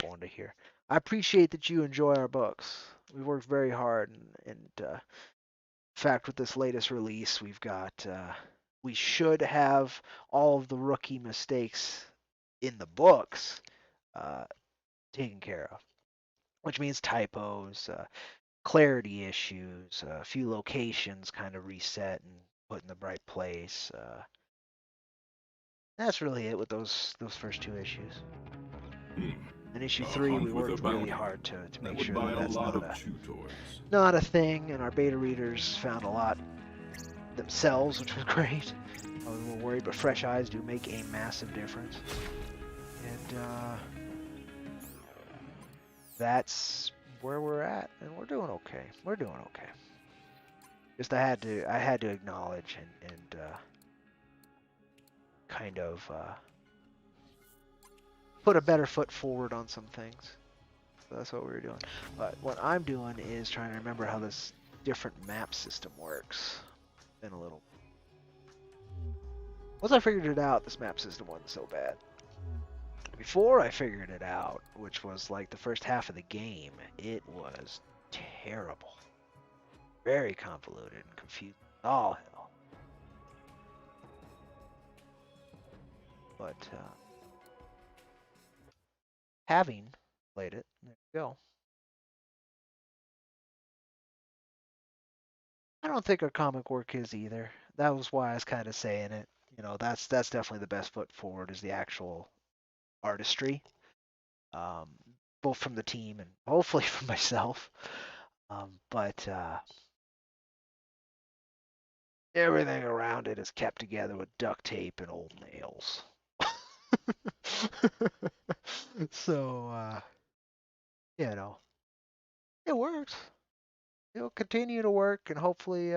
Going to here. I appreciate that you enjoy our books. We worked very hard, and in fact, with this latest release, we should have all of the rookie mistakes in the books uh, taken care of, which means typos, clarity issues, a few locations kind of reset and put in the right place. That's really it with those first two issues. In issue 3, we worked really hard to make sure that that's not a thing, and our beta readers found a lot themselves, which was great. I was a little worried, but fresh eyes do make a massive difference. And that's where we're at, and we're doing okay. We're doing okay. Just I had to acknowledge and kind of put a better foot forward on some things. So that's what we were doing. But what I'm doing is trying to remember how this different map system works. Been a little. Once I figured it out, this map system wasn't so bad. Before I figured it out, which was like the first half of the game, it was terrible. Very convoluted and confusing. Oh, hell. But having played it, there you go. I don't think our comic work is either. That was why I was kind of saying it. You know, that's definitely the best foot forward is the actual artistry, um, both from the team and hopefully from myself. But everything around it is kept together with duct tape and old nails. So, you know, it works. It'll continue to work and hopefully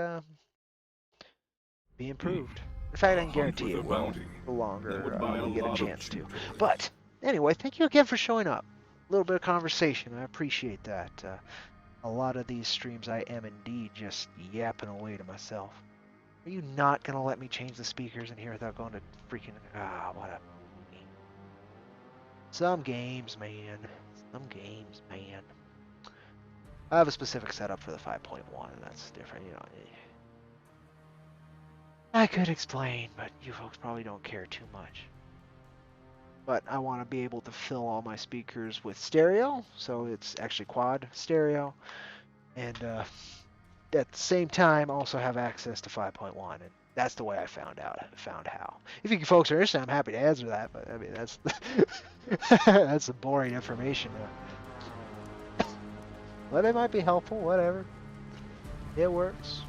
be improved. In fact, I can guarantee it will the longer we get a chance to. But anyway, thank you again for showing up. A little bit of conversation. I appreciate that. A lot of these streams I am indeed just yapping away to myself. Are you not going to let me change the speakers in here without going to freaking... what a... Some games, man. Some games, man. I have a specific setup for the 5.1, and that's different, you know. I could explain, but you folks probably don't care too much. But I want to be able to fill all my speakers with stereo, so it's actually quad stereo. And at the same time, also have access to 5.1, and that's the way I found how. If you folks are interested, I'm happy to answer that, but I mean, that's that's some boring information. But it might be helpful, whatever. It works.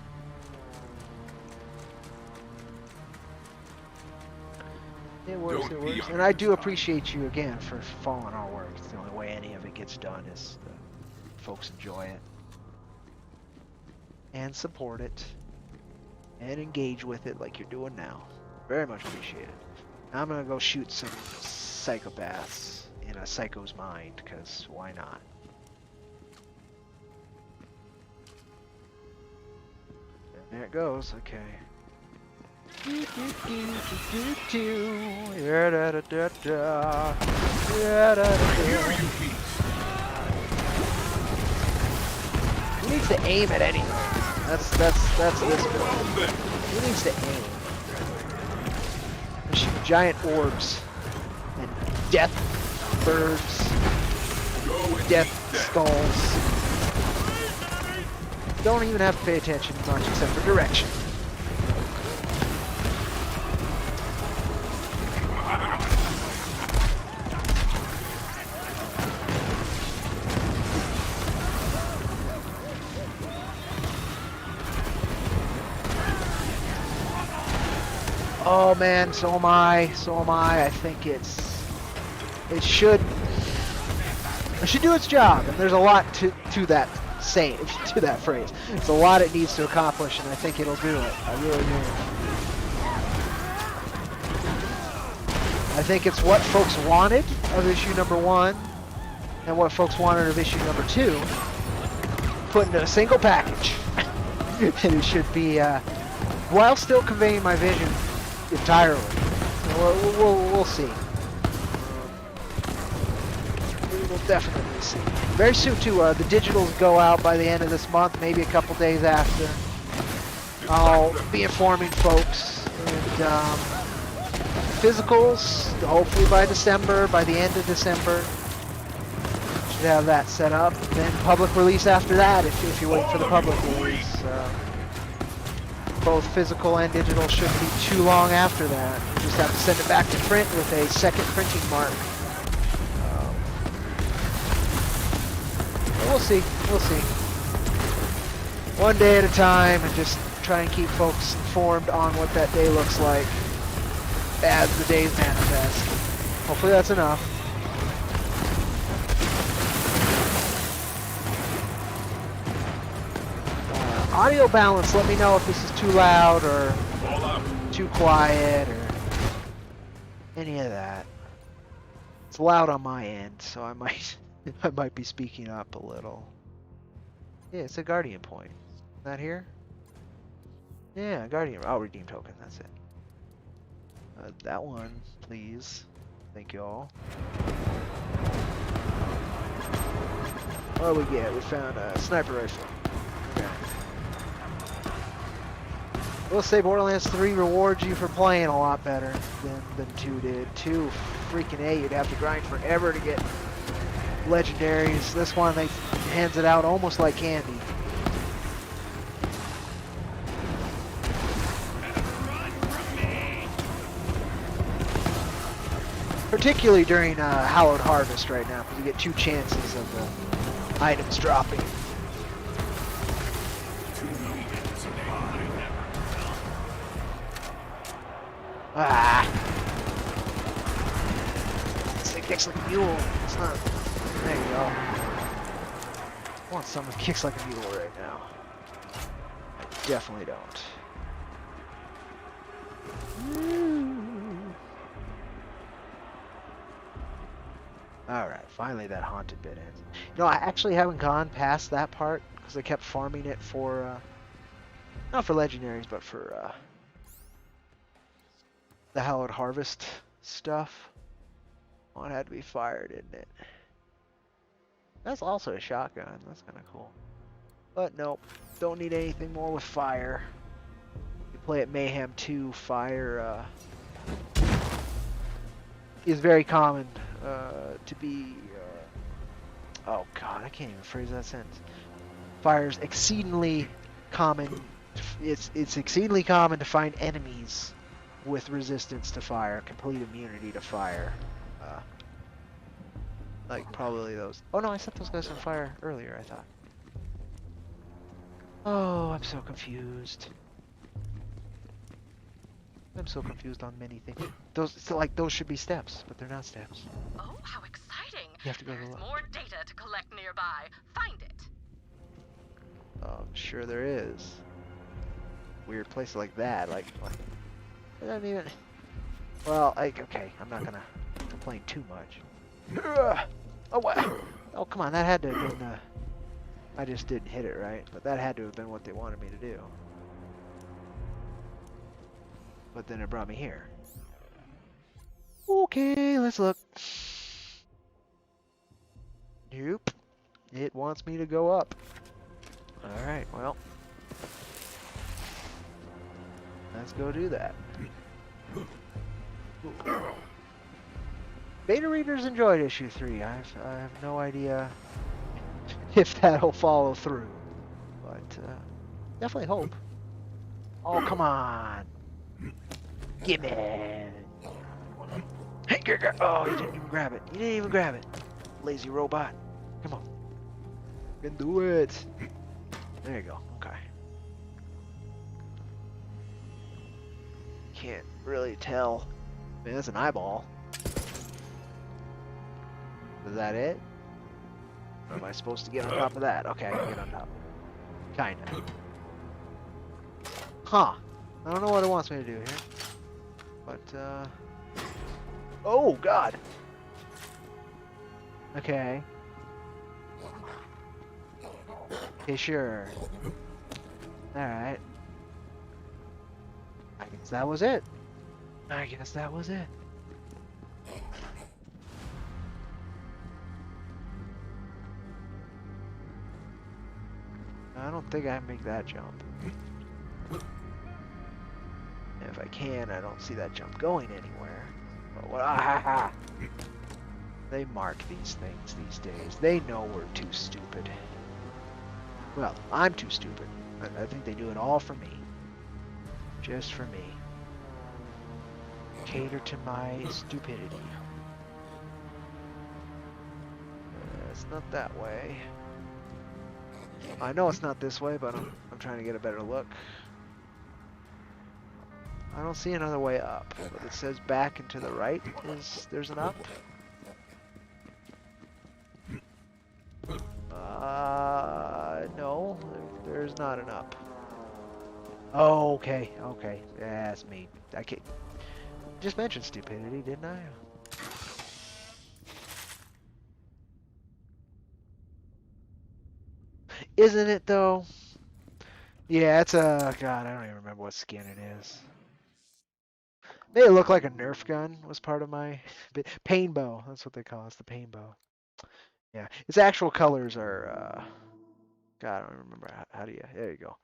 It works. And I do appreciate you again for following our work. It's the only way any of it gets done is folks enjoy it. And support it. And engage with it like you're doing now. Very much appreciated. Now I'm going to go shoot some psychopaths in a psycho's mind, because why not? There it goes, okay. He needs to aim at anything. That's this build. He needs to aim. There's giant orbs and death birds, death skulls. Don't even have to pay attention much except for direction. Oh man, so am I. So am I. I think it should do its job, and there's a lot to that saying, to that phrase. It's a lot it needs to accomplish, and I think it'll do it. I really do. I think it's what folks wanted of issue number 1 and what folks wanted of issue number 2 put into a single package. And it should be, while still conveying my vision entirely. We'll see. We will definitely see. Very soon too, the digitals go out by the end of this month, maybe a couple days after. I'll be informing folks. And, physicals, hopefully by December, by the end of December. Should have that set up. Then public release after that, if you're waiting for the public release. Both physical and digital shouldn't be too long after that. You just have to send it back to print with a second printing mark. We'll see. We'll see. One day at a time, and just try and keep folks informed on what that day looks like as the days manifest. Hopefully that's enough. Audio balance, let me know if this is too loud or too quiet or any of that. It's loud on my end, so I might be speaking up a little. Yeah, it's a Guardian point. Not here? Yeah, Guardian. Oh, redeem token, that's it. That one, please. Thank you all. What do we get? We found a sniper rifle. Okay. We'll say Borderlands 3 rewards you for playing a lot better than 2 did. 2, freaking A, you'd have to grind forever to get legendaries. This one, they hands it out almost like candy. Particularly during Hallowed Harvest right now, because you get 2 chances of the items dropping. Ah! This thing kicks like a mule. It's not. There you go. I want someone who kicks like a mule right now. I definitely don't. Alright, finally that haunted bit ends. You know, I actually haven't gone past that part because I kept farming it for, not for legendaries, but for, the Hallowed Harvest stuff. Oh, it had to be fired, didn't it? That's also a shotgun. That's kind of cool. But nope, don't need anything more with fire. You play at Mayhem 2, fire, is very common to be, oh god, I can't even phrase that sentence. Fire's exceedingly common. It's exceedingly common to find enemies with resistance to fire, complete immunity to fire. Like probably those. Oh no, I set those guys on fire earlier, I thought. Oh, I'm so confused. I'm so confused on many things. Those should be steps, but they're not steps. Oh, how exciting! You have to go to the There's more data to collect nearby. Find it. Oh, sure there is. Weird place like that, like I don't even. Well, okay, I'm not gonna complain too much. Oh wow! Oh come on, that had to have been. I just didn't hit it right, but that had to have been what they wanted me to do. But then it brought me here. Okay, let's look. Nope. It wants me to go up. Alright, well. Let's go do that. Beta readers enjoyed issue 3. I have no idea if that'll follow through. But definitely hope. Oh, come on. Give me. Hey, oh, you didn't even grab it. You didn't even grab it. Lazy robot. Come on. You can do it. There you go. Okay. Can't really tell. I mean, that's an eyeball. Is that it? Or am I supposed to get on top of that? Okay, I can get on top. Kinda. Huh. I don't know what it wants me to do here. But, oh, God! Okay. Okay, sure. Alright. I guess that was it. I guess that was it. I don't think I can make that jump. If I can, I don't see that jump going anywhere. But what? Ah, they mark these things these days. They know we're too stupid. Well, I'm too stupid. I think they do it all for me. Just for me. Cater to my stupidity. It's not that way. I know it's not this way, but I'm trying to get a better look. I don't see another way up, but it says back and to the right. There's an up? No, there's not an up. Oh, okay, okay, yeah, that's me. I can't. Just mentioned stupidity, didn't I? Isn't it though? Yeah, it's a God. I don't even remember what skin it is. Made it look like a Nerf gun was part of my pain bow. That's what they call it. It's the pain bow. Yeah, its actual colors are. God, I don't remember. How do you? There you go.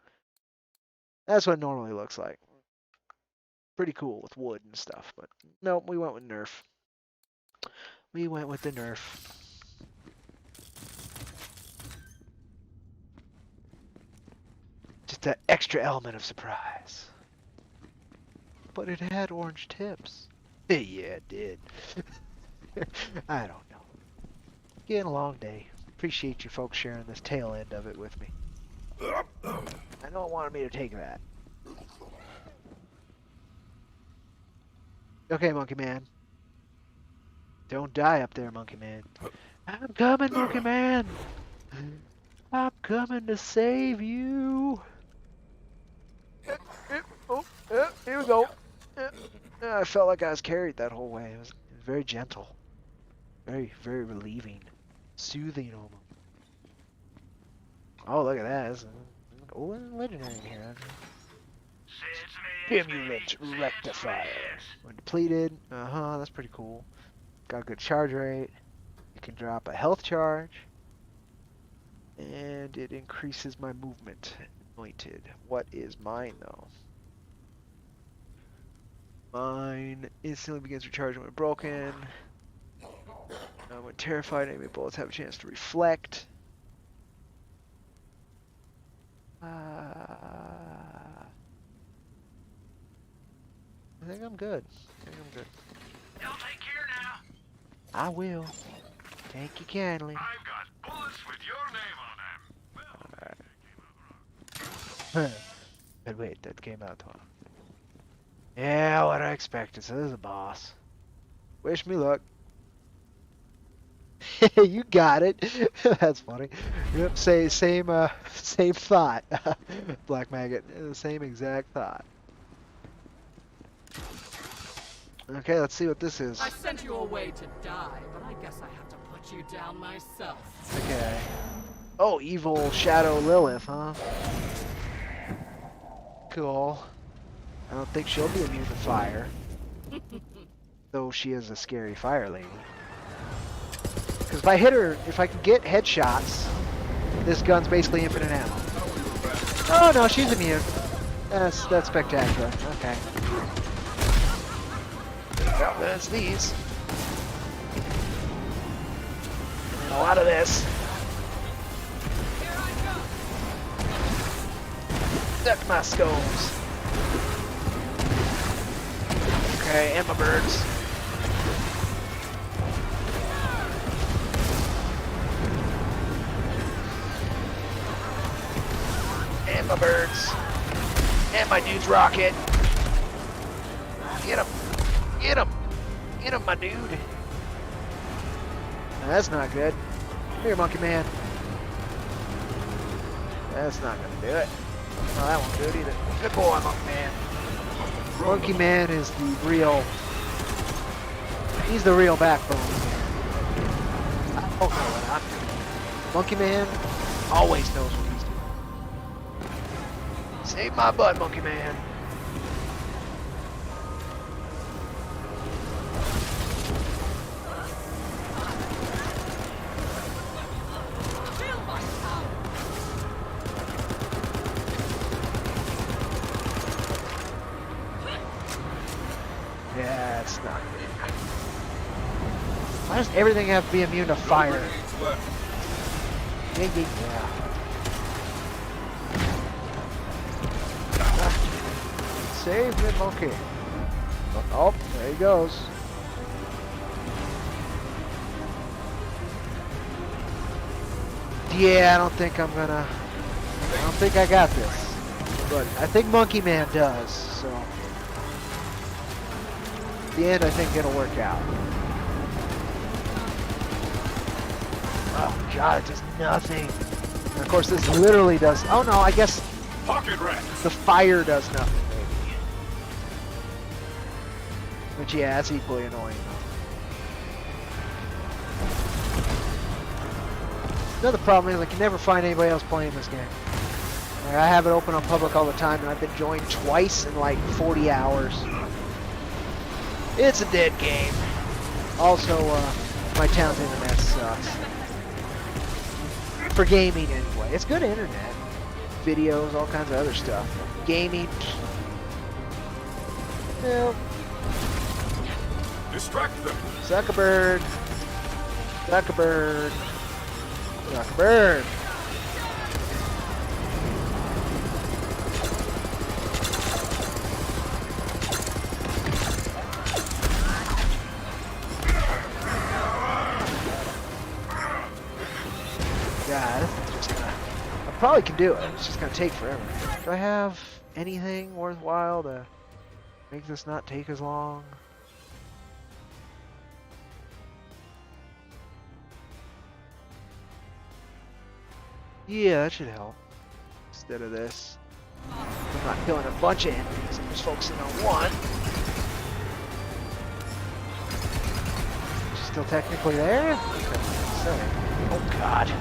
That's what it normally looks like. Pretty cool with wood and stuff, but nope, we went with Nerf. We went with the Nerf. Just an extra element of surprise. But it had orange tips. Yeah, it did. I don't know. Getting a long day. Appreciate you folks sharing this tail end of it with me. I know it wanted me to take that. Okay, Monkey Man. Don't die up there, Monkey Man. I'm coming, Monkey Man! I'm coming to save you! Oh, here we go. I felt like I was carried that whole way. It was very gentle. Very, very relieving. Soothing almost. Oh, look at that. There's a legendary in here. Stimulant rectifier. When depleted, that's pretty cool. Got a good charge rate. It can drop a health charge. And it increases my movement. Anointed. What is mine, though? Mine instantly begins recharging when broken. When terrified, enemy bullets have a chance to reflect. I think I'm good. You'll take care now. I will. Thank you kindly. I've got bullets with your name on them. Well, But wait, that came out wrong. Yeah, what I expected. So this is a boss. Wish me luck. You got it. That's funny. Yep, same thought. Black Maggot, the same exact thought. Okay, let's see what this is. I sent you away to die, but I guess I have to put you down myself. Okay. Oh, evil Shadow Lilith, huh? Cool. I don't think she'll be immune to fire. Though she is a scary fire lady. Because if I hit her, if I can get headshots, this gun's basically infinite ammo. Oh no, she's immune. That's spectacular. Okay. Well, that's these. And a lot of this. Deck my skulls. Okay, and my birds. And my birds. And my dude's rocket. Get him! Get him! Get him, my dude! Now, that's not good. Here, Monkey Man. That's not gonna do it. No, that won't do it either. Good boy, Monkey Man. Monkey Man is the real... He's the real backbone. I don't know what I'm doing. Monkey Man always knows what he's doing. Save my butt, Monkey Man. Yeah, it's not good. Why does everything have to be immune to fire? Yeah. Save the monkey. Oh, there he goes. Yeah, I don't think I got this. But I think Monkey Man does, so. At the end, I think it'll work out. Oh god, it does nothing. And of course, this literally does. Oh no, I guess Pocket rat. the fire does nothing, maybe. Which, yeah, that's equally annoying. Another problem is I can never find anybody else playing this game. Like, I have it open on public all the time, and I've been joined twice in like 40 hours. It's a dead game. Also, my town's internet sucks. For gaming, anyway. It's good internet. Videos, all kinds of other stuff. Gaming. Well, Distract them. Zuckerberg. Zuckerberg. Zuckerberg. God, this is just gonna... I probably can do it. It's just gonna take forever. Do I have anything worthwhile to make this not take as long? Yeah, that should help. Instead of this. I'm not killing a bunch of enemies. I'm just focusing on one. She's still technically there? Okay. Sorry. Oh god.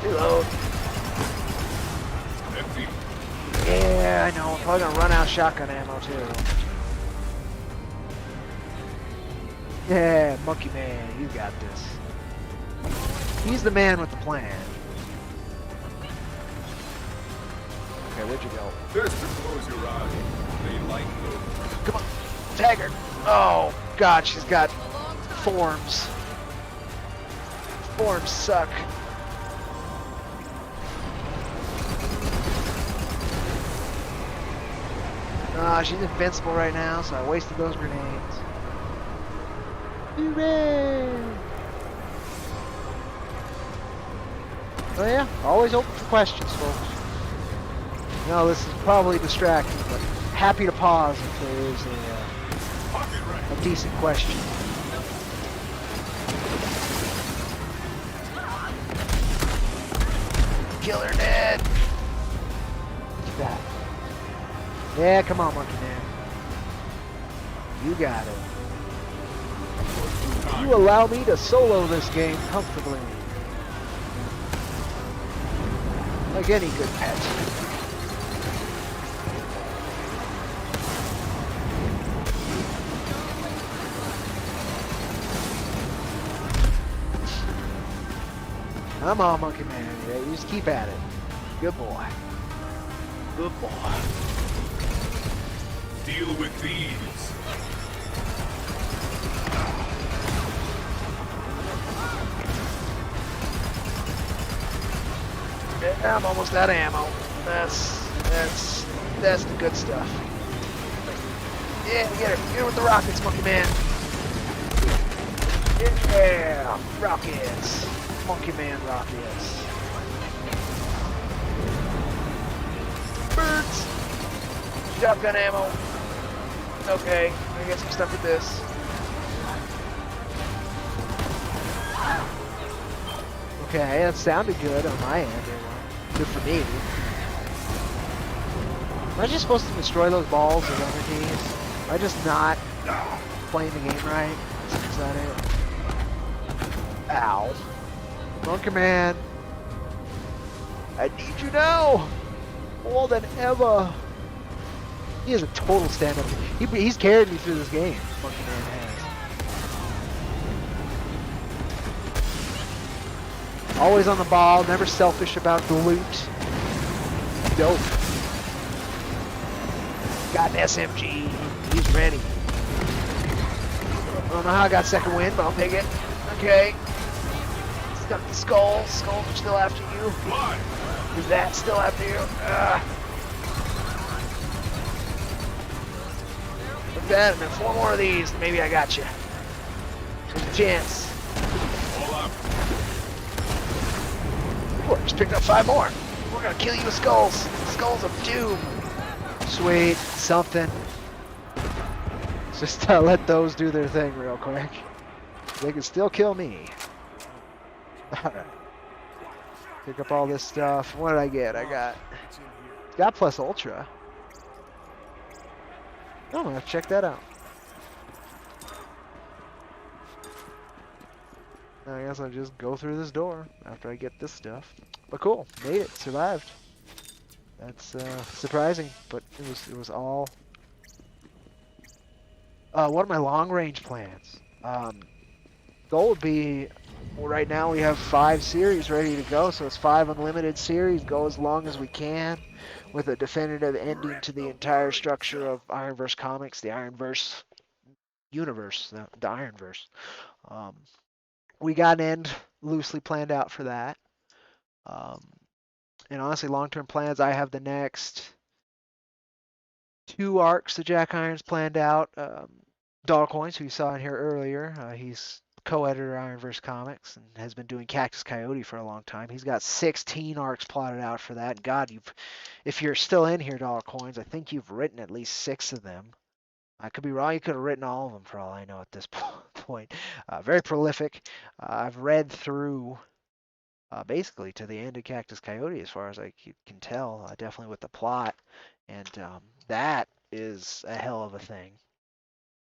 Reload. Empty. Yeah, I know. I'm probably gonna run out of shotgun ammo too. Yeah, Monkey Man, you got this. He's the man with the plan. Okay, where'd you go? Just to close your eyes. They light you. Come on, tag her. Oh god, she's got forms. Forms suck. She's invincible right now, so I wasted those grenades. Hooray! Oh yeah, always open for questions, folks. No, this is probably distracting, but happy to pause if there is a decent question. Killer dead! Look at that. Yeah, come on, Monkey Man. You got it. You allow me to solo this game comfortably. Like any good pet. Come on, Monkey Man. Yeah, you just keep at it. Good boy. Good boy. Deal with these. Yeah, I'm almost out of ammo. That's the good stuff. Yeah, get her. Get her with the rockets, Monkey Man. Yeah, rockets. Monkey Man rockets. Birds. Shotgun ammo. Okay, I'm gonna get some stuff with this. Okay, that sounded good on my end. Anyway. Good for me. Am I just supposed to destroy those balls of energy? Am I just not playing the game right? Is that it? Ow. Bunker Man. I need you now. More than ever. He is a total stand-up. He's carried me through this game. Bunker Man has. Always on the ball, never selfish about the loot. Dope. Got an SMG. He's ready. I don't know how I got second wind, but I'll take it. Okay. Stuck the skulls. Skulls are still after you. Is that still after you? Look at that, and then 4 more of these, and maybe I got you. There's a chance. Ooh, I just picked up 5 more. We're gonna kill you with skulls. Skulls of doom. Sweet, something. Just let those do their thing real quick. They can still kill me. Alright. Pick up all this stuff. What did I get? I got plus ultra. Oh, I'm gonna check that out. I guess I'll just go through this door after I get this stuff. But cool, made it, survived. That's surprising, but it was all. What are my long range plans? Goal would be, well, right now we have 5 series ready to go, so it's 5 unlimited series. Go as long as we can, with a definitive ending to the entire structure of IronVerse Comics, the IronVerse universe, the IronVerse. We got an end loosely planned out for that. And honestly, long-term plans, I have the next 2 arcs that Jack Irons planned out. Dollar Coins, who you saw in here earlier, he's co-editor of IronVerse Comics and has been doing Cactus Coyote for a long time. He's got 16 arcs plotted out for that. God, if you're still in here, Dollar Coins, I think you've written at least 6 of them. I could be wrong. You could have written all of them for all I know at this point. Very prolific. I've read through basically to the end of Cactus Coyote as far as I can tell, definitely with the plot. And that is a hell of a thing.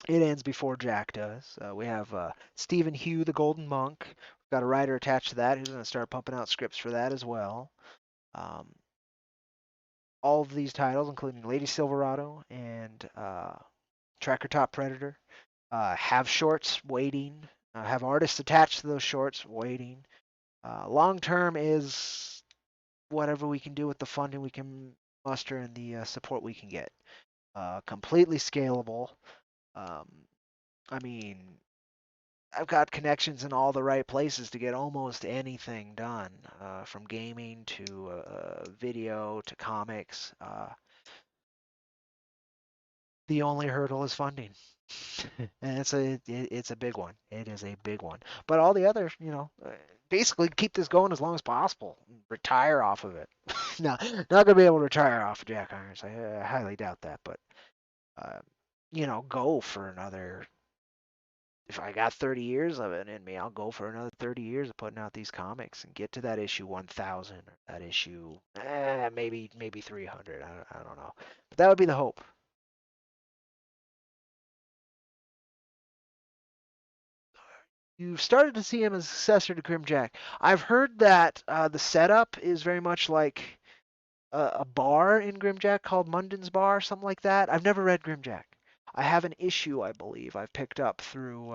It ends before Jack does. We have Stephen Hugh, the Golden Monk. We've got a writer attached to that who's going to start pumping out scripts for that as well. All of these titles, including Lady Silverado and Tracker Top Predator, have shorts waiting, have artists attached to those shorts waiting. Long term is whatever we can do with the funding we can muster and the support we can get. Completely scalable. I mean, I've got connections in all the right places to get almost anything done, from gaming to video to comics. The only hurdle is funding. And it's a big one. It is a big one. But all the others, basically keep this going as long as possible. Retire off of it. No, not gonna be able to retire off of Jack Irons. I highly doubt that. But go for another. If I got 30 years of it in me, I'll go for another 30 years of putting out these comics and get to that issue 1000 or that issue, maybe 300. I don't know. But that would be the hope. You've started to see him as a successor to Grimjack. I've heard that the setup is very much like a bar in Grimjack called Munden's Bar, something like that. I've never read Grimjack. I have an issue, I believe, I've picked up through,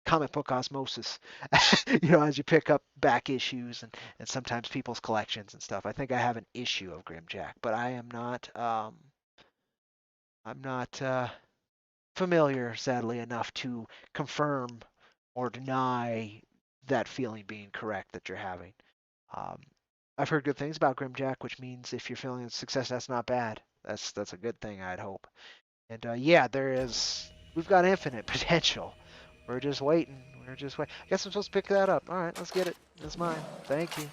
comic book osmosis. As you pick up back issues and sometimes people's collections and stuff. I think I have an issue of Grimjack, but I am not. I'm not familiar, sadly enough, to confirm or deny that feeling being correct that you're having. I've heard good things about Grimjack, which means if you're feeling success, that's not bad. That's a good thing, I'd hope. And we've got infinite potential. We're just waiting. I guess I'm supposed to pick that up. All right, let's get it. It's mine. Thank you.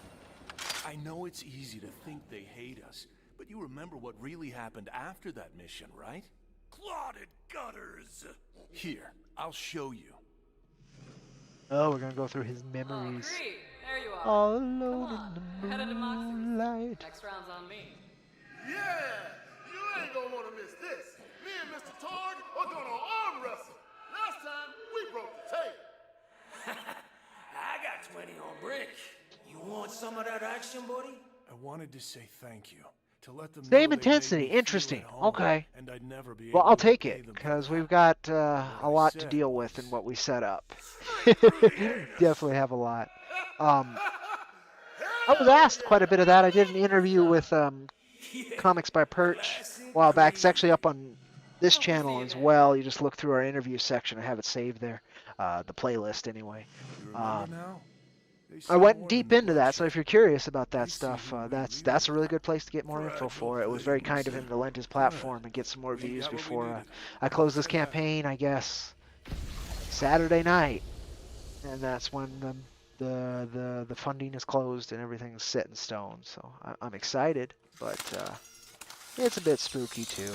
I know it's easy to think they hate us, but you remember what really happened after that mission, right? Clotted gutters! Here, I'll show you. Oh, we're gonna go through his Oh, memories. Cree, there you are. All Come alone on, in we're the headed to Moxie's. moonlight. Next round's on me. Yeah! You ain't gonna wanna miss this. Me and Mr. Targ are gonna arm wrestle. Last time, we broke the tape. I got 20 on brick. You want some of that action, buddy? I wanted to say thank you. To let them Same know they made intensity. me feel Interesting. at home, Okay. and I'd never be Well, able I'll to take repay it them for because that. we've got What a I lot to said deal with in was- what we set up. Straight through the anus. Definitely have a lot. I was asked quite a bit of that. I did an interview with Comics by Perch a while back. It's actually up on this channel as well. You just look through our interview section. I have it saved there, the playlist anyway. You remember now? They I see went more deep than into that, so if bloodshed. you're curious about They that see stuff, who we that's really a really are. good place to get more info for. It was very kind of him to lend his platform and get some more We views got what we before needed. I close this Say that. campaign, I guess, Saturday night, and that's when the funding is closed and everything's set in stone. So I'm excited, but it's a bit spooky too.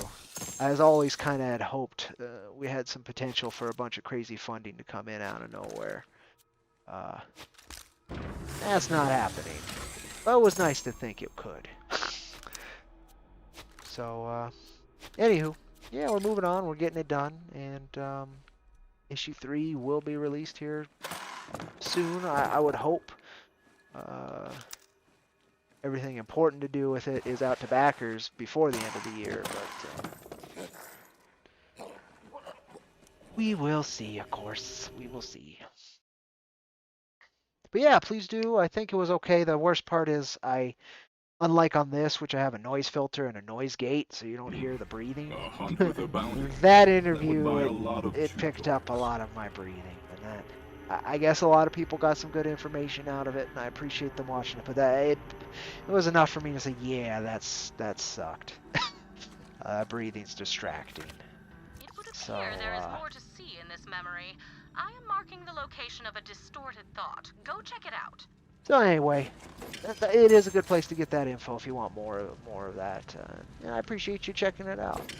As always, kind of had hoped we had some potential for a bunch of crazy funding to come in out of nowhere. That's not happening. But it was nice to think it could. So, anywho, yeah, we're moving on. We're getting it done, and issue 3 will be released here soon. I would hope. Everything important to do with it is out to backers before the end of the year, but we will see, of course. We will see. But yeah, please do. I think it was okay. The worst part is unlike on this, which I have a noise filter and a noise gate, so you don't hear the breathing. A hunt with a bounty. That That interview, would buy a lot of it cheap picked up a clothes. lot of my breathing, and that I guess a lot of people got some good information out of it, and I appreciate them watching it. But it was enough for me to say, yeah, that sucked. Breathing's distracting. It would appear So, there is more to see in this memory. I am marking the location of a distorted thought. Go check it out. So anyway, it is a good place to get that info if you want more of that. And I appreciate you checking it out.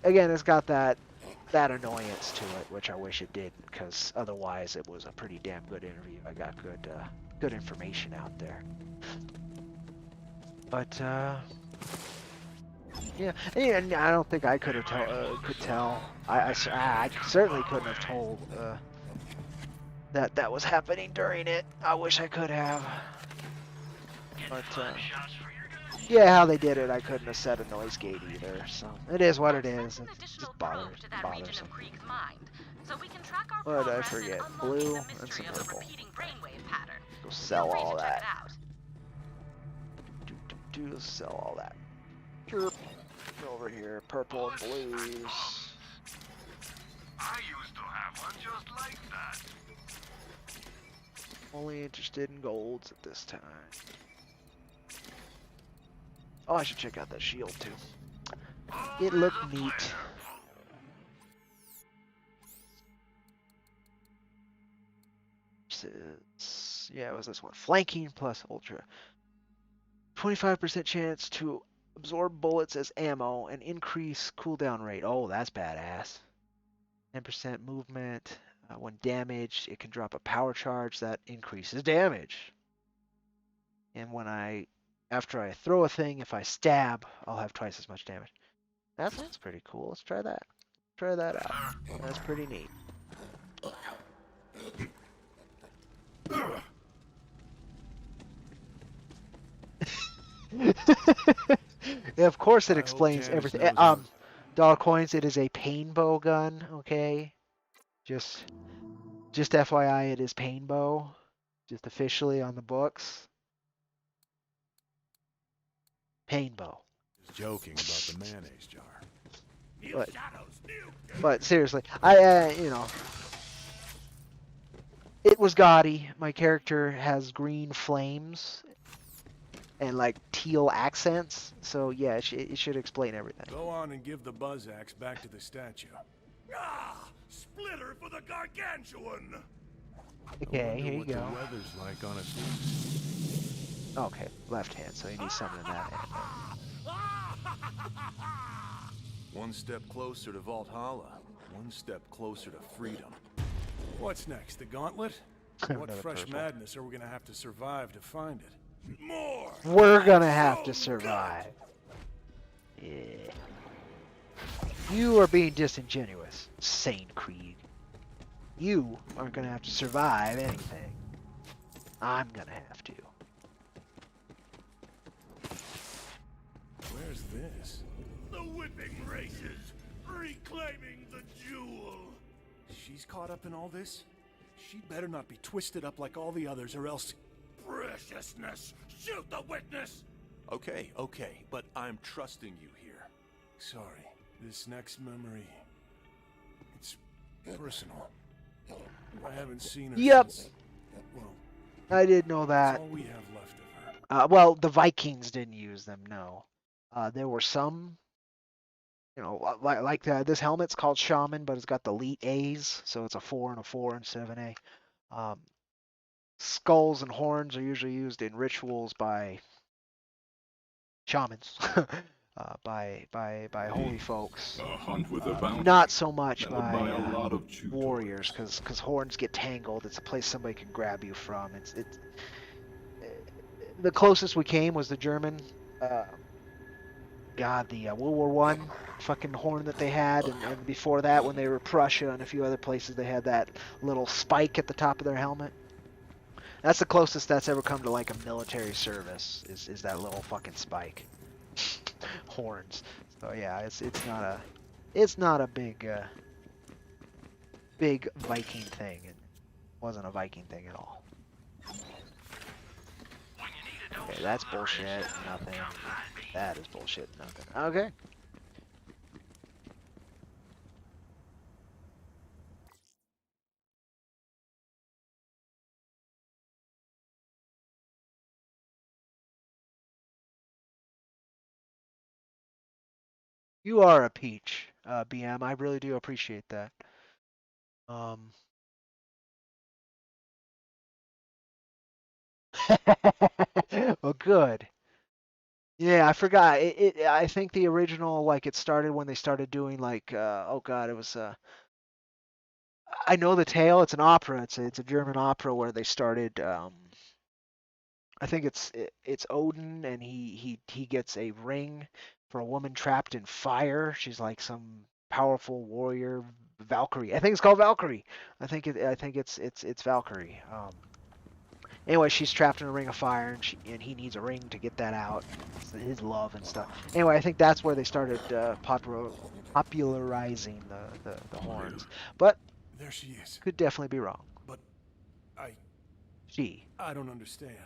Again, it's got that annoyance to it, which I wish it didn't, because otherwise it was a pretty damn good interview. I got good information out there. But yeah, and I don't think I could tell. I certainly couldn't have told that was happening during it. I wish I could have. But yeah, how they did it, I couldn't have set a noise gate either. So it is what it is. An It additional just bothers probe to that region bothersome. of Krieg's mind, so we can track our What did I progress in forget? unlocking Blue the and mystery some of the purple. repeating brainwave pattern. Go sell Feel free all to check that. it out. Sell all that. Chirp. Over here, purple and blues. I used to have one just like that. Only interested in golds at this time. Oh, I should check out that shield too. It looked neat. Yeah, it was this one. Flanking plus ultra. 25% chance to absorb bullets as ammo and increase cooldown rate. Oh, that's badass. 10% movement. When damaged, it can drop a power charge that increases damage. And after I throw a thing, if I stab, I'll have twice as much damage. That's pretty cool. Let's try that. Try that out. That's pretty neat. Yeah, of course, it I hope explains Janice everything. knows that. Dollar coins. It is a painbow gun. Okay, just FYI, it is painbow. Just officially on the books. Painbow. Just joking about the mayonnaise jar. But seriously, it was gaudy. My character has green flames and like teal accents, so yeah, it should explain everything. Go on and give the buzz axe back to the statue. Ah! Splitter for the gargantuan! Okay, here you what go. the weather's like on a... Okay, left hand, so you need something in that hand. One step closer to Valhalla. One step closer to freedom. What's next? The gauntlet? What Another fresh purple. madness are we gonna have to survive to find it? More! We're gonna have to survive. Yeah. You are being disingenuous, Sane Krieg. You aren't gonna have to survive anything. I'm gonna have to. Where's this? The whipping races, reclaiming the jewel. She's caught up in all this? She better not be twisted up like all the others, or else... Preciousness, shoot the witness. Okay, but I'm trusting you here. Sorry, this next memory... it's personal. I haven't seen her Yep. since... well, I did know that's that. all we have left of her. Well, the Vikings didn't use them, no. There were some, you know, like this helmet's called Shaman, but it's got the elite A's, so it's a 4 and a 4 instead of an A. Skulls and horns are usually used in rituals by shamans, by holy folks. A hunt with a bounty. Not so much That would by buy a lot of chew warriors, toys. because horns get tangled. It's a place somebody can grab you from. It's the closest we came was the German. The World War One fucking horn that they had, and before that, when they were Prussia and a few other places, they had that little spike at the top of their helmet. That's the closest that's ever come to like a military service. Is that little fucking spike? Horns. So yeah, it's not a big Viking thing. It wasn't a Viking thing at all. Okay, that's bullshit. Nothing. That is bullshit. Nothing. Okay. You are a peach, BM. I really do appreciate that. Well, good. Yeah, I forgot. I think the original, like, it started when they started doing like, oh god, it was. I know the tale. It's an opera. It's a German opera where they started. I think it's Odin, and he gets a ring for a woman trapped in fire. She's like some powerful warrior, Valkyrie. I think it's called Valkyrie. I think it's Valkyrie. Anyway, she's trapped in a ring of fire, and he needs a ring to get that out. It's his love and stuff. Anyway, I think that's where they started popularizing the horns. But There she is. could definitely be wrong. But She, I don't understand.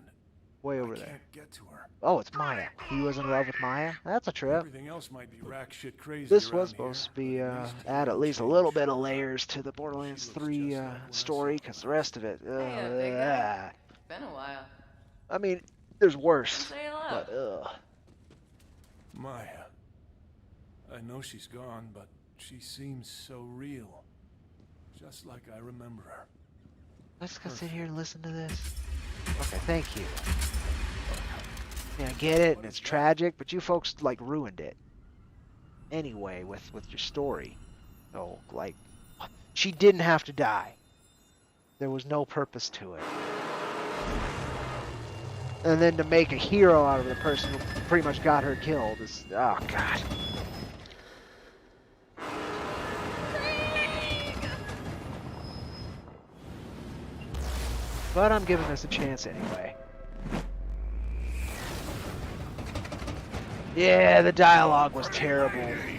way over I there. can't get to her. Oh, it's Maya. He was in love with Maya. That's a trip. Everything else might be rack shit crazy. This around was supposed to here, be but least add at people least a change. little bit of layers to the Borderlands She looks 3 just like when I story, saw because her the rest of it, Hey, big guy. Been a while. I mean, there's worse. Say hello. But Maya. I know she's gone, but she seems so real. Just like I remember her. let's go sit here and listen to this. Okay, thank you. Yeah, I get it, and it's tragic, but you folks like ruined it. Anyway, with your story. So, like, she didn't have to die. There was no purpose to it. And then to make a hero out of the person who pretty much got her killed is, oh god. But I'm giving this a chance anyway. Yeah, the dialogue was terrible in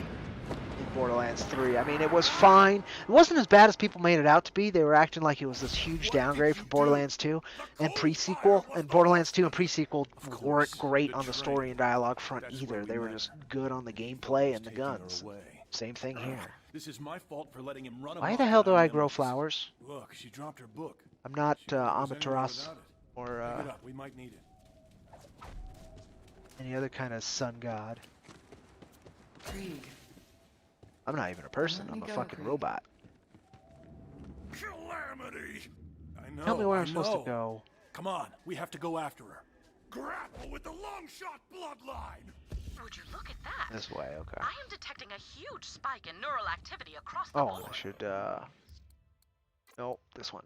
Borderlands 3. I mean, it was fine. It wasn't as bad as people made it out to be. They were acting like it was this huge downgrade from Borderlands 2 and pre-sequel. And Borderlands 2 and pre-sequel weren't great on the story and dialogue front either. They were just good on the gameplay and the guns. Same thing here. This is my fault for letting him run. Why the hell do I grow flowers? Look, she dropped her book. I'm not She never was anywhere Amaterasu without it. or Pick it up. We might need it. any other kind of sun god. Krieg. I'm not even a person. Let I'm me a go, fucking Krieg. robot. Calamity! I know. Tell me where I I'm supposed to know. go. Come on, we have to go after her. Grapple with the long shot bloodline! Would you look at that? This way, okay. I am detecting a huge spike in neural activity across the Oh, board. I should, no, this one.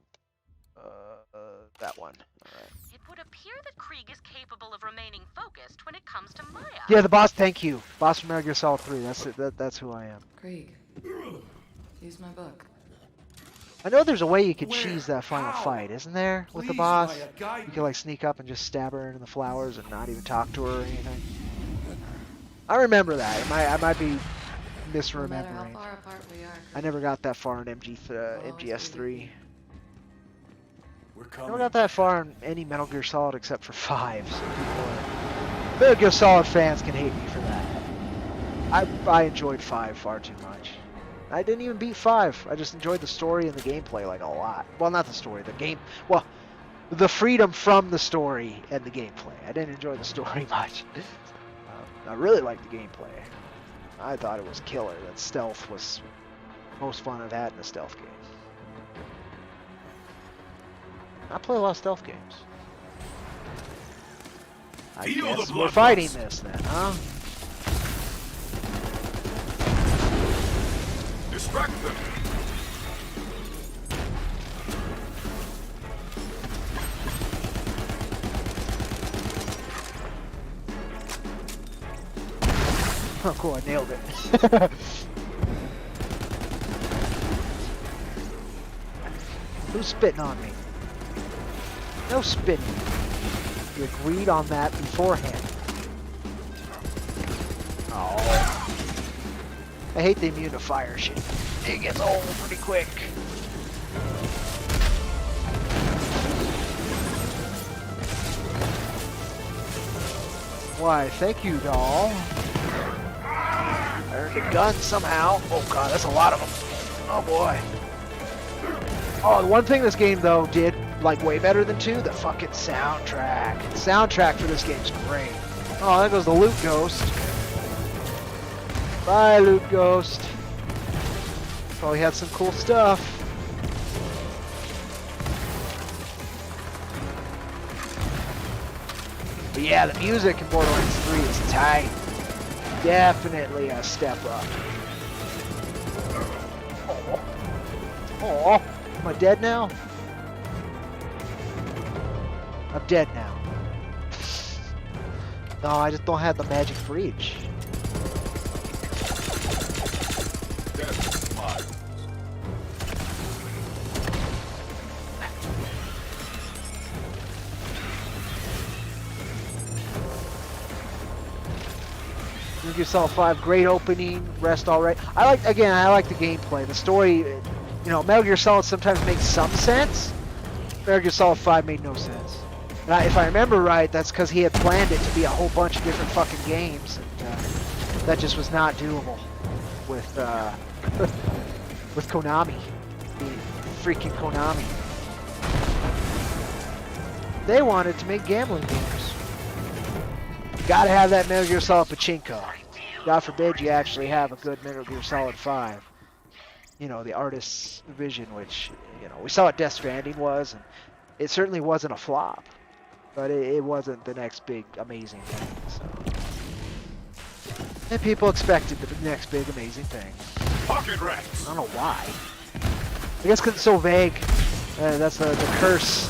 That one. Alright. It would appear that Krieg is capable of remaining focused when it comes to Maya. Yeah, the boss, thank you. Boss from Metal Gear Solid 3, that's it, that's who I am. Krieg, use my book. I know there's a way you could Where? cheese that final How? fight, isn't there? With the Please, boss? Maya, guide You me. could like sneak up and just stab her into the flowers and not even talk to her or anything. I remember that. I might be No matter how misremembering. far apart we are, I never got that far in Always MGS3. We're I coming. never got that far in any Metal Gear Solid except for 5. So Metal Gear Solid fans can hate me for that. I enjoyed 5 far too much. I didn't even beat 5. I just enjoyed the story and the gameplay like a lot. Well, not the story, the game. Well, the freedom from the story and the gameplay. I didn't enjoy the story much. I really liked the gameplay. I thought it was killer. That stealth was most fun I've had in a stealth game. I play a lot of stealth games. I Feel guess the we're bloodlust. fighting this then, huh? Distract them. Oh, cool, I nailed it. Who's spitting on me? No spitting. We agreed on that beforehand. Oh. I hate the immune to fire shit. It gets old pretty quick. Why, thank you, doll. I earned a gun somehow. Oh god, that's a lot of them. Oh boy. Oh, the one thing this game though did like way better than 2, the fucking soundtrack. The soundtrack for this game's great. Oh, there goes the loot ghost. Bye, loot ghost. Probably had some cool stuff. But yeah, the music in Borderlands 3 is tight. Definitely a step up. Oh, am I dead now? I'm dead now. No, I just don't have the magic breach. That's mine. Metal Gear Solid 5, great opening, rest all right. I like the gameplay. The story, you know, Metal Gear Solid sometimes makes some sense. Metal Gear Solid 5 made no sense. And if I remember right, that's because he had planned it to be a whole bunch of different fucking games. And, that just was not doable with, with Konami. Freaking Konami. They wanted to make gambling games. Gotta have that Metal Gear Solid pachinko. God forbid you actually have a good Metal Gear Solid 5. You know, the artist's vision, which, you know, we saw what Death Stranding was, and it certainly wasn't a flop. But it wasn't the next big, amazing thing, so. And people expected the next big, amazing thing. Pocket rats. I don't know why. I guess because it's so vague. That's the curse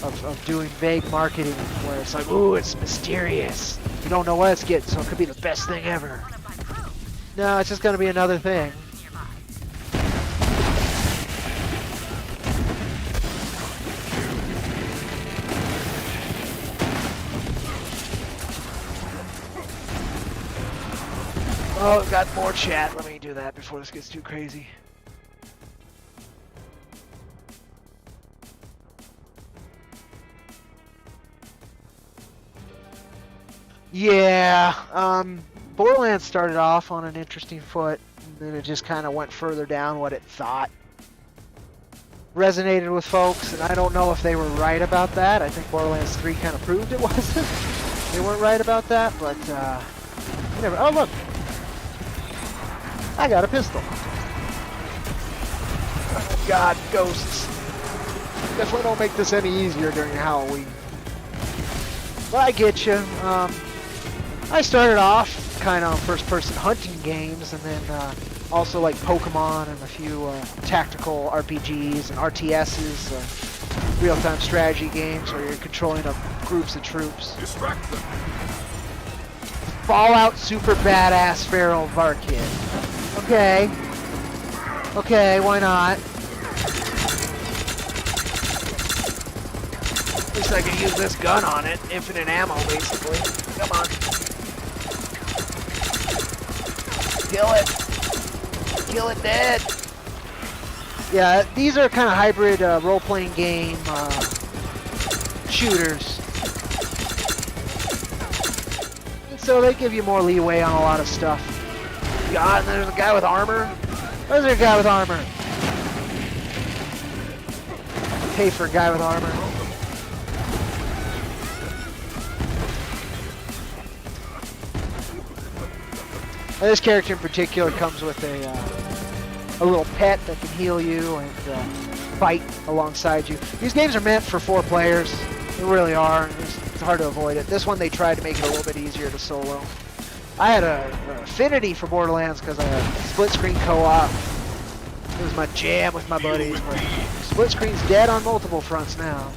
of doing vague marketing, where it's like, ooh, it's mysterious. You don't know what it's getting, so it could be the best thing ever. No, it's just gonna be another thing. Oh, got more chat. Let me do that before this gets too crazy. Yeah, Borderlands started off on an interesting foot, and then it just kind of went further down what it thought resonated with folks, and I don't know if they were right about that. I think Borderlands 3 kind of proved it wasn't. They weren't right about that, but, whatever. Oh, look! I got a pistol. Oh, God, ghosts. Definitely don't make this any easier during Halloween. But I get you. I started off kind of on first-person hunting games, and then also like Pokemon and a few tactical RPGs and RTSs, real-time strategy games where you're controlling groups of troops. Distract them. Fallout super badass feral Varkid. Okay. Okay, why not? At least I can use this gun on it. Infinite ammo, basically. Come on. Kill it. Kill it dead. Yeah, these are kind of hybrid role-playing game shooters. And so they give you more leeway on a lot of stuff. God, and there's a guy with armor. Where's there a guy with armor? Pay for a guy with armor. Now, this character in particular comes with a little pet that can heal you and fight alongside you. These games are meant for 4 players. They really are. It's hard to avoid it. This one they tried to make it a little bit easier to solo. I had an affinity for Borderlands because I had split screen co-op. It was my jam with my buddies. But split screen's dead on multiple fronts now.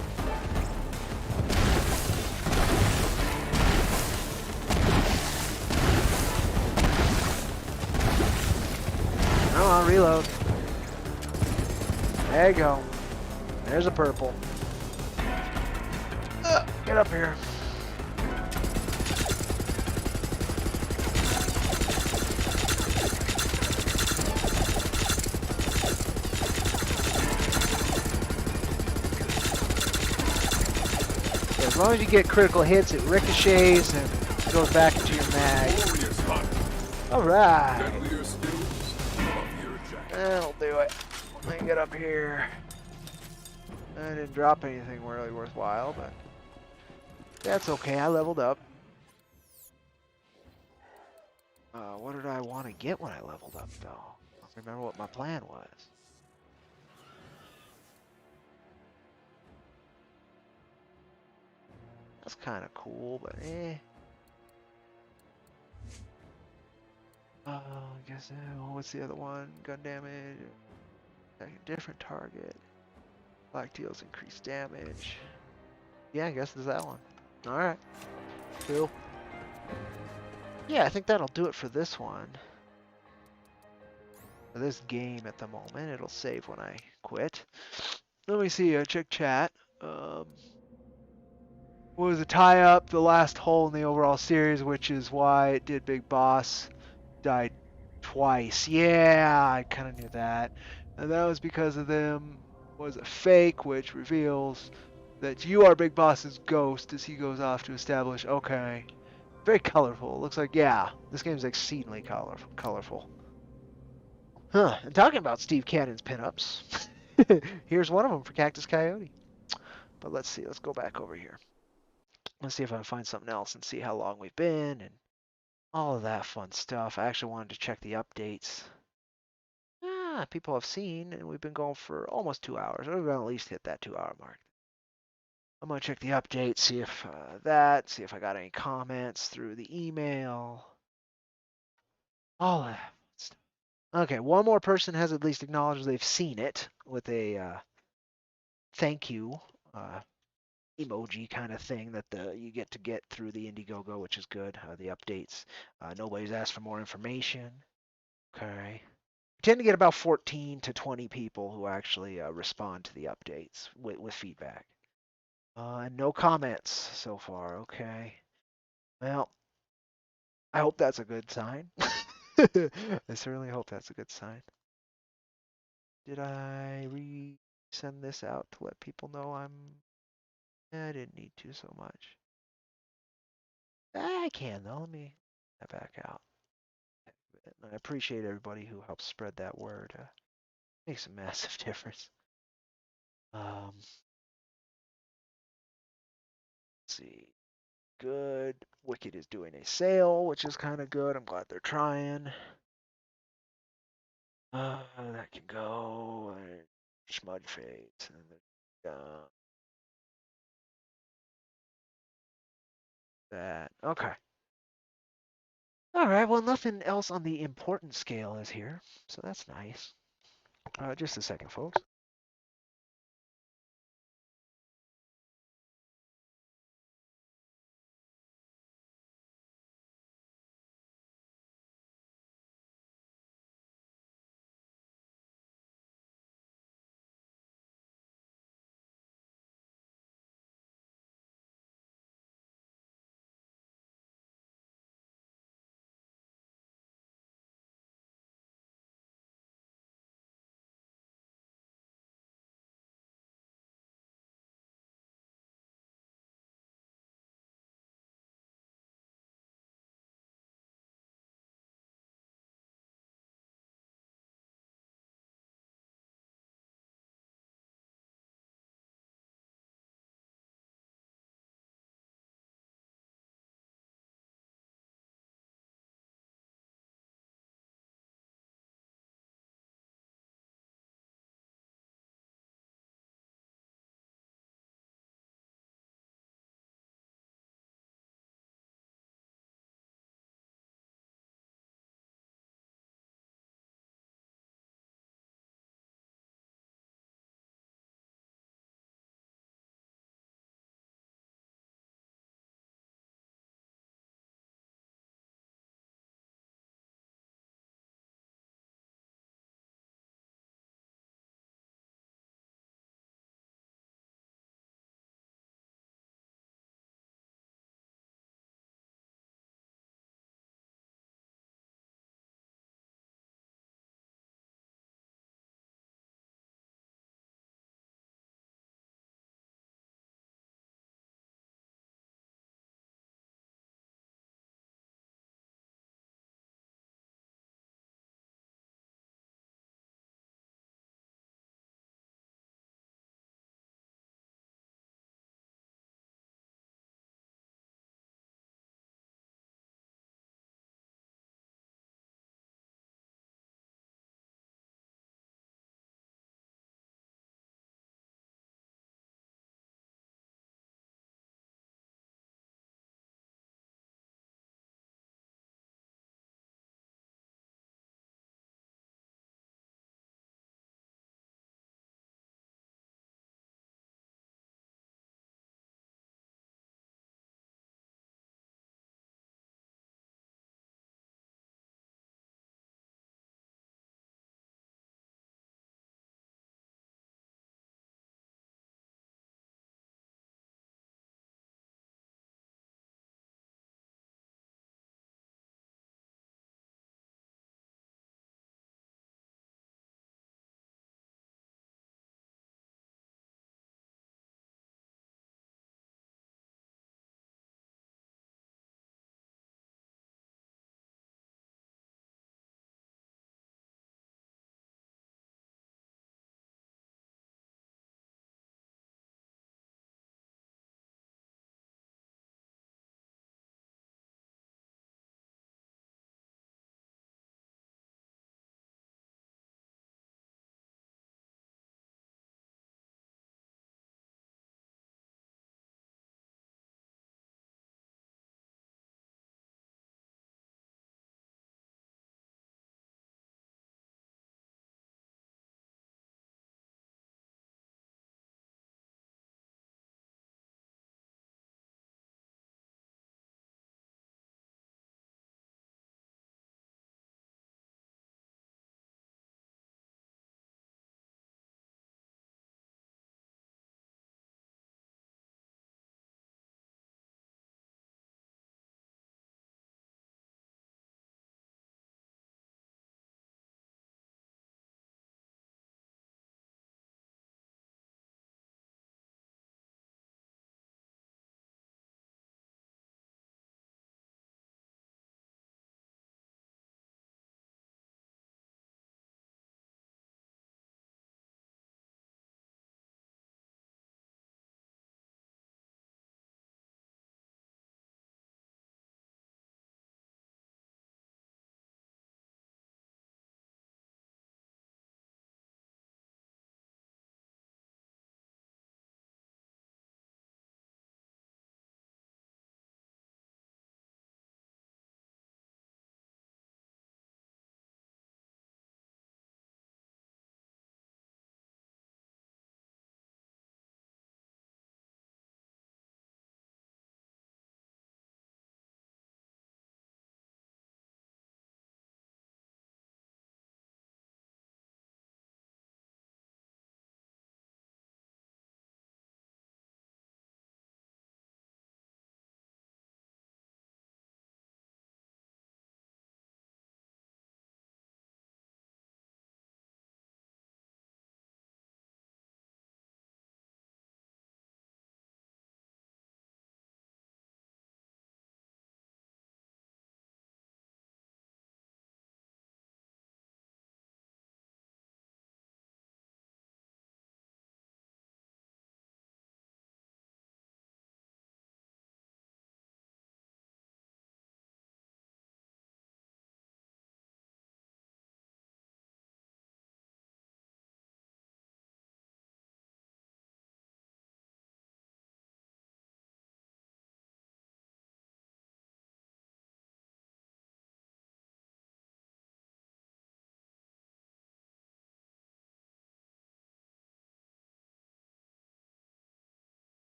Come on, reload. There you go. There's a purple. Get up here. As long as you get critical hits, it ricochets and goes back into your mag. Alright. Deadlier skills above your jacket. That'll do it. Let me get up here. I didn't drop anything really worthwhile, but that's okay. I leveled up. What did I want to get when I leveled up, though? I don't remember what my plan was. That's kind of cool, but eh. I guess, what's the other one? Gun damage. Different target. Black deals increased damage. Yeah, I guess there's that one. Alright. Cool. Yeah, I think that'll do it for this one. For this game at the moment. It'll save when I quit. Let me see. Check chat. Was a tie-up, the last hole in the overall series, which is why it did Big Boss died twice. Yeah, I kind of knew that. And that was because of them was a fake, which reveals that you are Big Boss's ghost as he goes off to establish, okay. Very colorful. Looks like, yeah, this game's exceedingly colorful. Huh, and talking about Steve Cannon's pinups, here's one of them for Cactus Coyote. But let's see, let's go back over here. Let's see if I can find something else and see how long we've been and all of that fun stuff. I actually wanted to check the updates. People have seen, and we've been going for almost 2 hours. We're going to at least hit that 2-hour mark. I'm going to check the updates, see if see if I got any comments through the email. All that stuff. Okay, one more person has at least acknowledged they've seen it with a thank you emoji kind of thing that you get through the Indiegogo, which is good. The updates. Nobody's asked for more information. Okay. We tend to get about 14 to 20 people who actually respond to the updates with feedback. And no comments so far. Okay. Well, I hope that's a good sign. I certainly hope that's a good sign. Did I resend this out to let people know I didn't need to so much. I can though. Let me get that back out. I appreciate everybody who helps spread that word. Makes a massive difference. Let's see. Good. Wicked is doing a sale, which is kind of good. I'm glad they're trying. That can go. Smudge fades. And that. Okay. All right, well, nothing else on the important scale is here, so that's nice. Just a second, folks.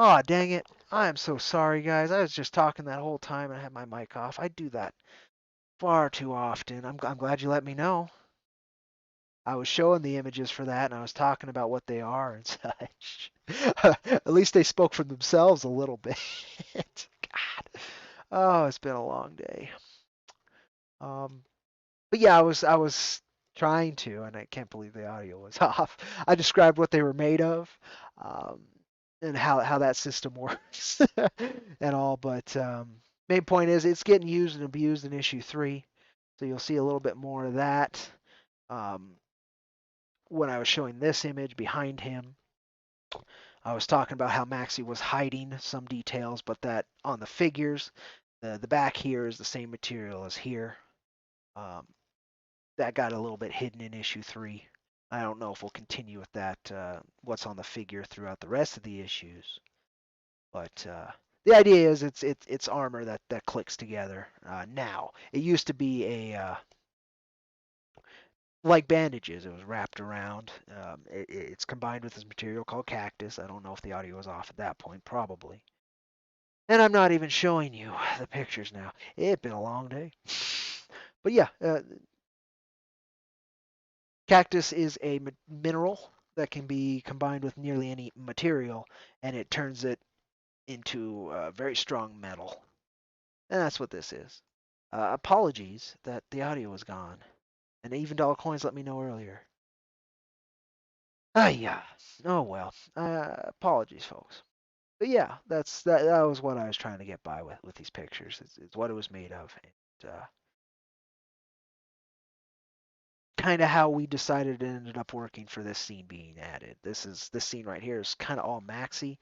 Oh, dang it. I am so sorry, guys. I was just talking that whole time and I had my mic off. I do that far too often. I'm glad you let me know. I was showing the images for that and I was talking about what they are and such. At least they spoke for themselves a little bit. God. Oh, it's been a long day. Um, but yeah, I was trying to, and I can't believe the audio was off. I described what they were made of, um, and how that system works, and all. But main point is it's getting used and abused in issue 3, so you'll see a little bit more of that. Um, when I was showing this image behind him, I was talking about how Maxie was hiding some details, but that on the figures, the back here is the same material as here. Um, that got a little bit hidden in issue 3. I don't know if we'll continue with that, what's on the figure throughout the rest of the issues. But the idea is it's armor that clicks together now. It used to be like bandages. It was wrapped around. It's combined with this material called cactus. I don't know if the audio was off at that point. Probably. And I'm not even showing you the pictures now. It's been a long day. But yeah, cactus is a mineral that can be combined with nearly any material, and it turns it into very strong metal. And that's what this is. Apologies that the audio was gone. And even Dollar Coins let me know earlier. Ah, yeah. Oh well. Apologies, folks. But yeah, that was what I was trying to get by with these pictures. It's what it was made of, and kind of how we decided it ended up working for this scene being added. This scene right here is kind of all Maxi.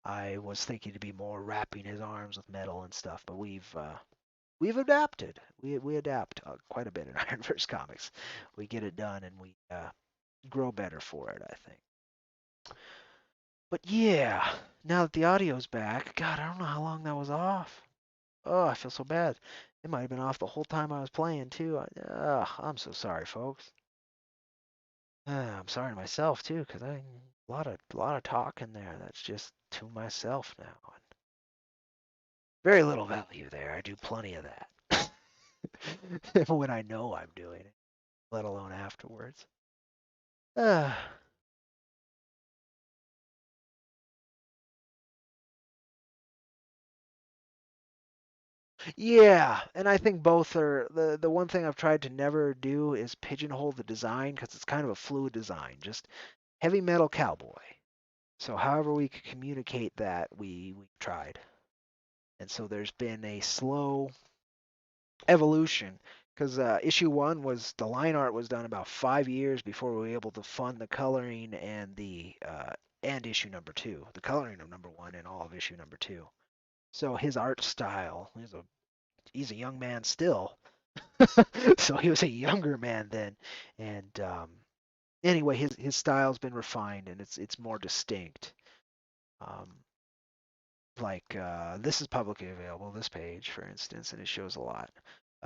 I was thinking to be more wrapping his arms with metal and stuff, but we've adapted. We adapt quite a bit in IronVerse Comics. We get it done and we grow better for it, I think. But yeah, now that the audio's back, God, I don't know how long that was off. Oh, I feel so bad. It might have been off the whole time I was playing too. I'm so sorry, folks. I'm sorry to myself too, because I a lot of talk in there. That's just to myself now, and very little value there. I do plenty of that when I know I'm doing it, let alone afterwards. Uh, yeah, and I think both are the one thing I've tried to never do is pigeonhole the design because it's kind of a fluid design, just heavy metal cowboy. So however we could communicate that, we tried. And so there's been a slow evolution because issue 1 was the line art was done about 5 years before we were able to fund the coloring and the and issue number 2, the coloring of number 1 and all of issue number 2. So his art style, he's a young man still. So he was a younger man then, and anyway, his style's been refined and it's more distinct. Um, like this is publicly available, this page, for instance, and it shows a lot.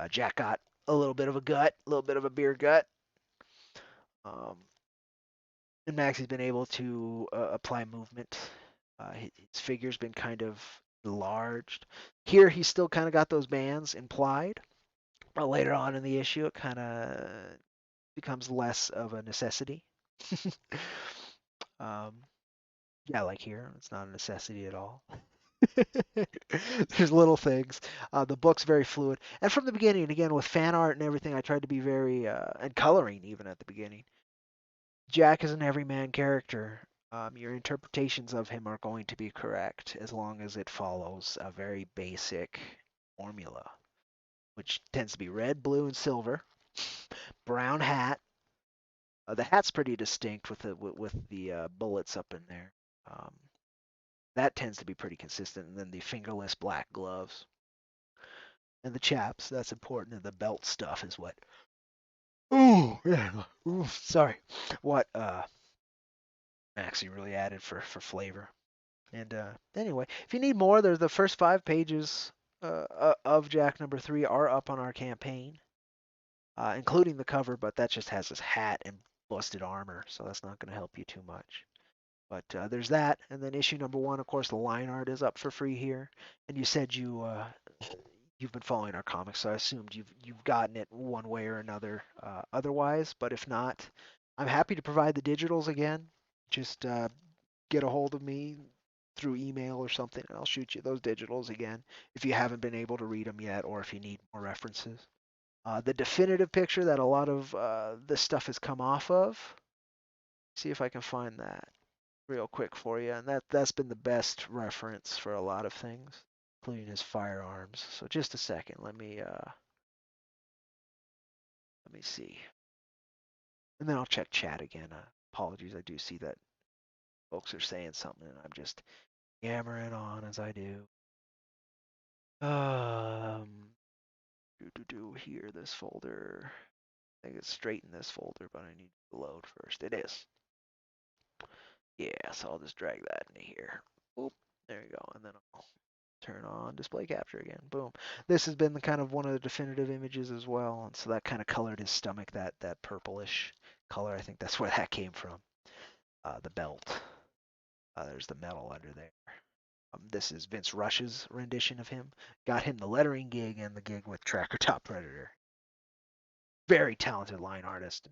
Jack got a little bit of a gut, a little bit of a beer gut. Um, and Max has been able to apply movement. His figure's been kind of enlarged. Here, he's still kind of got those bands implied, but later on in the issue, it kind of becomes less of a necessity. um, yeah, like here, it's not a necessity at all. There's little things. The book's very fluid, and from the beginning, again with fan art and everything, I tried to be very and coloring even at the beginning. Jack is an everyman character. Your interpretations of him are going to be correct as long as it follows a very basic formula, which tends to be red, blue, and silver. Brown hat. The hat's pretty distinct with the bullets up in there. Um, that tends to be pretty consistent, and then the fingerless black gloves. And the chaps, that's important, and the belt stuff is what. Ooh, yeah. Ooh, sorry. What Maxie really added for flavor. And anyway, if you need more, there's the first 5 pages of Jack number 3 are up on our campaign, including the cover, but that just has his hat and busted armor, so that's not going to help you too much. But there's that, and then issue number 1, of course, the line art is up for free here. And you said you've been following our comics, so I assumed you've gotten it one way or another otherwise. But if not, I'm happy to provide the digitals again. Just get a hold of me through email or something, and I'll shoot you those digitals again if you haven't been able to read them yet, or if you need more references. The definitive picture that a lot of this stuff has come off of. See if I can find that real quick for you, and that's been the best reference for a lot of things, including his firearms. So just a second, let me see, and then I'll check chat again. Apologies, I do see that folks are saying something, and I'm just yammering on as I do. Here, this folder. I think it's straight in this folder, but I need to load first. It is. Yeah, so I'll just drag that into here. Oop, there you go, and then I'll turn on display capture again. Boom. This has been the kind of one of the definitive images as well, and so that kind of colored his stomach, that purplish color. I think that's where that came from. The belt. There's the metal under there. This is Vince Rush's rendition of him. Got him the lettering gig and the gig with Tracker Top Predator. Very talented line artist.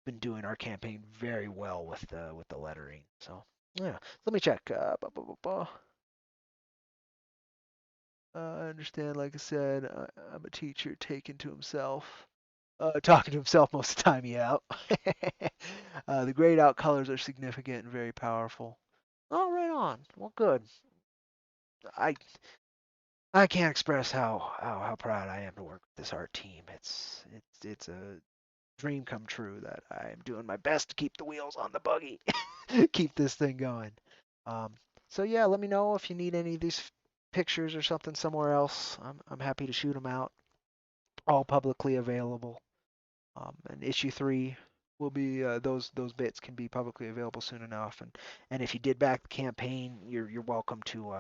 Been doing our campaign very well with the lettering. So yeah, let me check. I understand. Like I said, I'm a teacher taking to himself. Talking to himself most of the time, yeah. The grayed out colors are significant and very powerful. Oh, right on. Well, good. I I can't express how proud I am to work with this art team. It's a dream come true that I am doing my best to keep the wheels on the buggy, keep this thing going. Um, so yeah, let me know if you need any of these pictures or something somewhere else. I'm happy to shoot them out. All publicly available. And issue 3 will be those bits can be publicly available soon enough. And if you did back the campaign, you're welcome to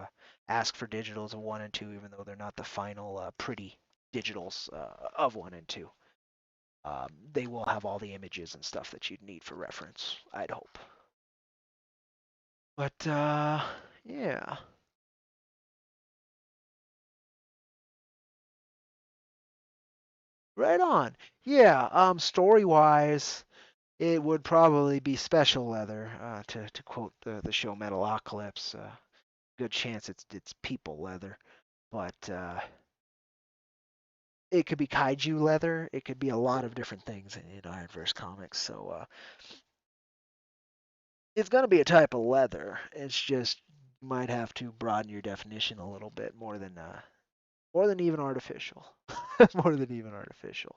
ask for digitals of 1 and 2, even though they're not the final pretty digitals of 1 and 2. They will have all the images and stuff that you'd need for reference, I'd hope. But yeah. Right on. Yeah, story-wise, it would probably be special leather, to quote the show Metalocalypse. Good chance it's people leather, but it could be kaiju leather. It could be a lot of different things in IronVerse Comics. So it's gonna be a type of leather. It's just you might have to broaden your definition a little bit more than even artificial, more than even artificial.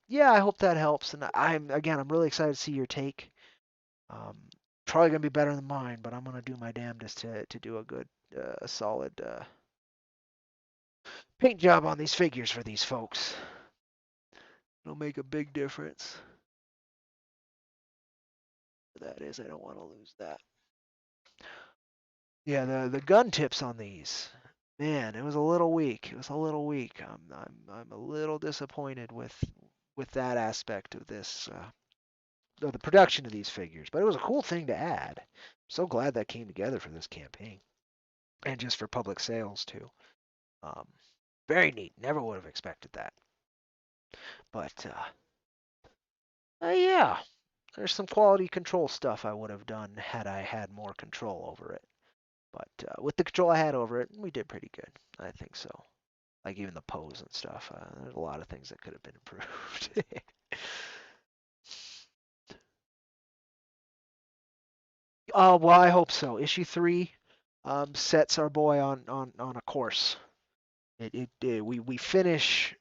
Yeah, I hope that helps. And I'm really excited to see your take. Um, Probably gonna be better than mine, but I'm gonna do my damnedest to do a good, solid paint job on these figures for these folks. It'll make a big difference. That is, I don't want to lose that. Yeah, the gun tips on these, man, it was a little weak. It was a little weak. I'm a little disappointed with that aspect of this, of the production of these figures. But it was a cool thing to add. I'm so glad that came together for this campaign, and just for public sales too. Um, Very neat. Never would have expected that. But yeah, there's some quality control stuff I would have done had I had more control over it. But with the control I had over it, we did pretty good. I think so. Like even the pose and stuff. There's a lot of things that could have been improved. Oh, well, I hope so. Issue 3 sets our boy on a course. We finish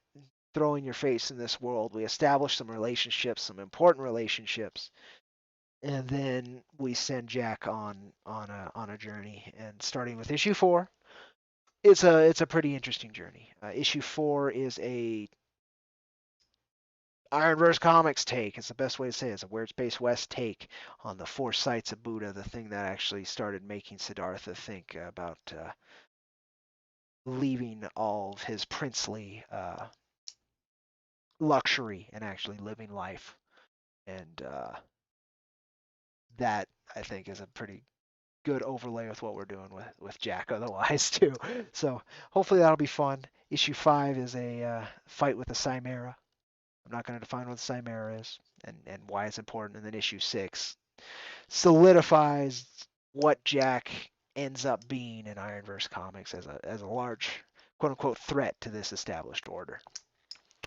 throwing your face in this world. We establish some relationships, some important relationships, and then we send Jack on a journey. And starting with issue 4, it's a pretty interesting journey. Issue 4 is a IronVerse Comics take. It's the best way to say it. It's a Weird Space West take on the 4 sights of Buddha, the thing that actually started making Siddhartha think about leaving all of his princely luxury and actually living life and that I think is a pretty good overlay with what we're doing with Jack otherwise too. So hopefully that'll be fun. Issue 5 is a fight with the Chimera. I'm not going to define what the Chimera is and why it's important. And then issue 6 solidifies what Jack ends up being in IronVerse Comics as a large quote unquote threat to this established order.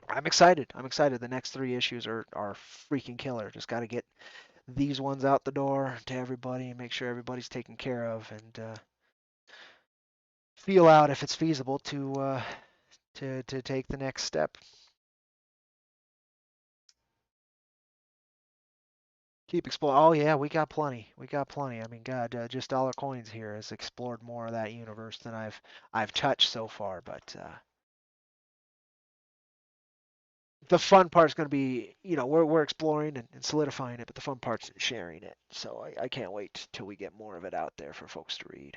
I'm excited. I'm excited. The next 3 issues are freaking killer. Just got to get these ones out the door to everybody and make sure everybody's taken care of and feel out if it's feasible to take the next step. Keep exploring. Oh yeah, we got plenty. We got plenty. I mean, God, just Dollar Coins here has explored more of that universe than I've touched so far. But the fun part's going to be, we're exploring and solidifying it, but the fun part's sharing it. So I can't wait till we get more of it out there for folks to read.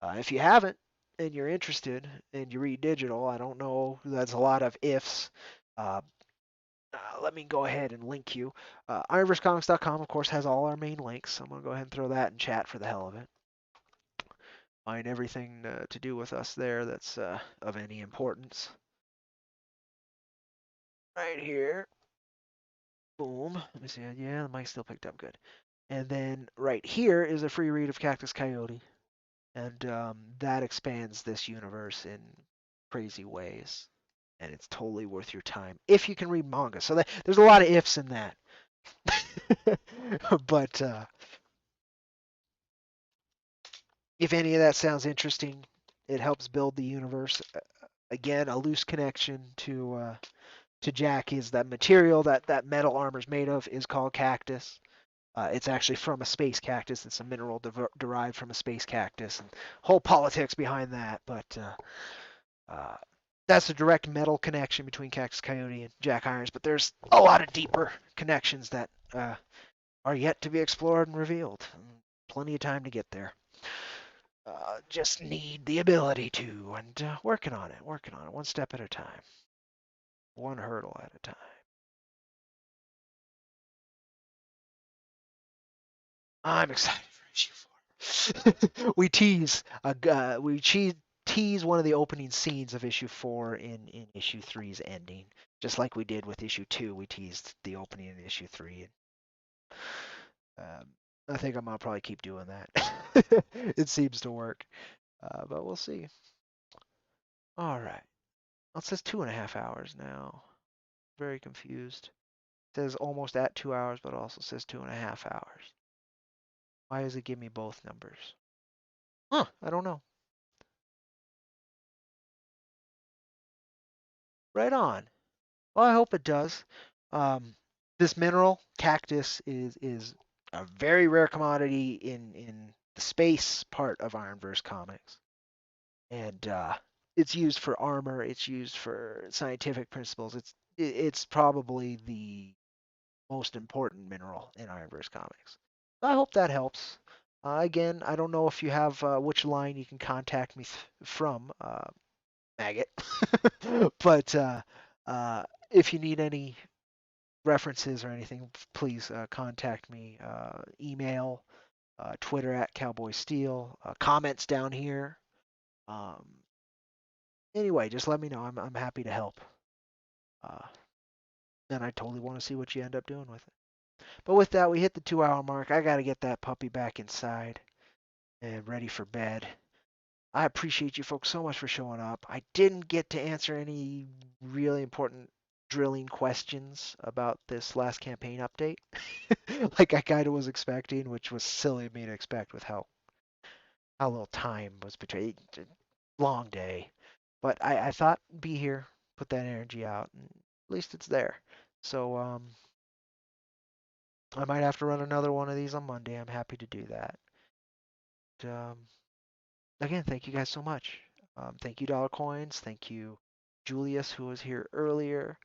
If you haven't and you're interested and you read digital, I don't know. That's a lot of ifs. Uh, let me go ahead and link you. IronVerseComics.com, of course, has all our main links. I'm going to go ahead and throw that in chat for the hell of it. Find everything to do with us there that's of any importance. Right here. Boom. Let me see. Yeah, the mic still picked up good. And then right here is a free read of Cactus Coyote. And that expands this universe in crazy ways. And it's totally worth your time if you can read manga. So there's a lot of ifs in that. But if any of that sounds interesting, it helps build the universe. Again, a loose connection to Jack is that material that metal armor's made of is called cactus. It's actually from a space cactus. It's a mineral derived from a space cactus, and whole politics behind that. But that's a direct metal connection between Cactus Coyote and Jack Irons. But there's a lot of deeper connections that are yet to be explored and revealed. Plenty of time to get there. Just need the ability to, and working on it, one step at a time, one hurdle at a time. I'm excited for issue 4. we tease one of the opening scenes of issue 4 in issue 3's ending, just like we did with issue 2. We teased the opening in issue 3. I think I'm gonna probably keep doing that. It seems to work, but we'll see. All right. Well, it says 2.5 hours now. Very confused. It says almost at 2 hours, but also says 2.5 hours. Why does it give me both numbers? Huh, I don't know. Right on. Well, I hope it does. This mineral, cactus, is a very rare commodity in the space part of IronVerse Comics. And it's used for armor, it's used for scientific principles. It's probably the most important mineral in IronVerse Comics. I hope that helps. Again, I don't know if you have which line you can contact me from, Maggot, but if you need any references or anything, please contact me. Email, Twitter at Cowboy Steel, comments down here. Um, anyway, just let me know. I'm happy to help. And I totally want to see what you end up doing with it. But with that, we hit the 2 hour mark. I got to get that puppy back inside and ready for bed. I appreciate you folks so much for showing up. I didn't get to answer any really important drilling questions about this last campaign update, like I kind of was expecting, which was silly of me to expect with how little time was between. Long day, but I thought be here, put that energy out, and at least it's there. So I might have to run another one of these on Monday. I'm happy to do that. Again, thank you guys so much. Thank you, Dollar Coins. Thank you, Julius, who was here earlier.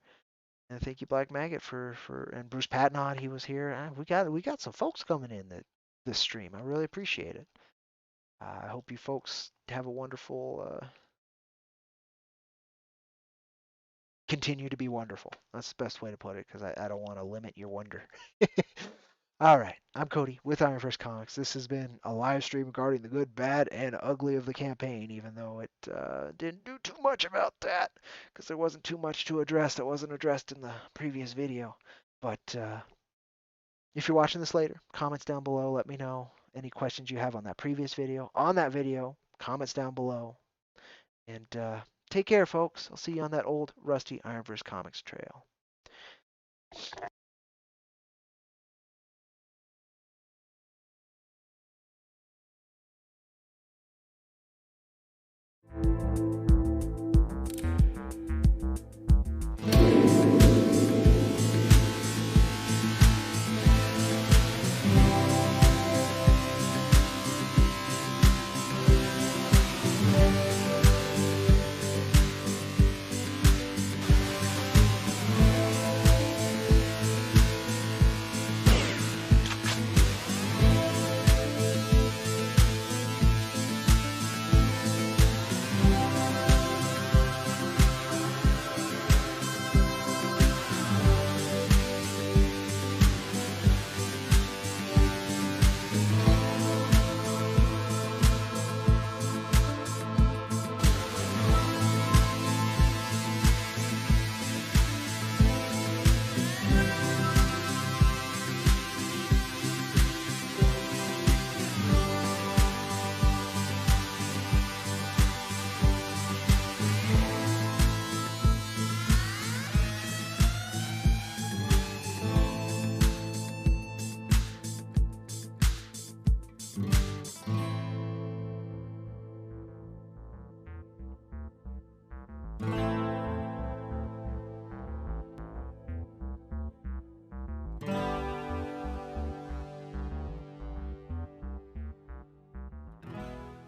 And thank you, Black Maggot, and Bruce Patnod, he was here. We got some folks coming in this stream. I really appreciate it. I hope you folks have a wonderful, continue to be wonderful. That's the best way to put it, because I don't want to limit your wonder. All right, I'm Cody with IronVerse Comics. This has been a live stream regarding the good, bad, and ugly of the campaign, even though it didn't do too much about that, because there wasn't too much to address that wasn't addressed in the previous video. But if you're watching this later, comments down below, let me know any questions you have on that previous video. On that video, comments down below. And take care, folks. I'll see you on that old, rusty IronVerse Comics trail.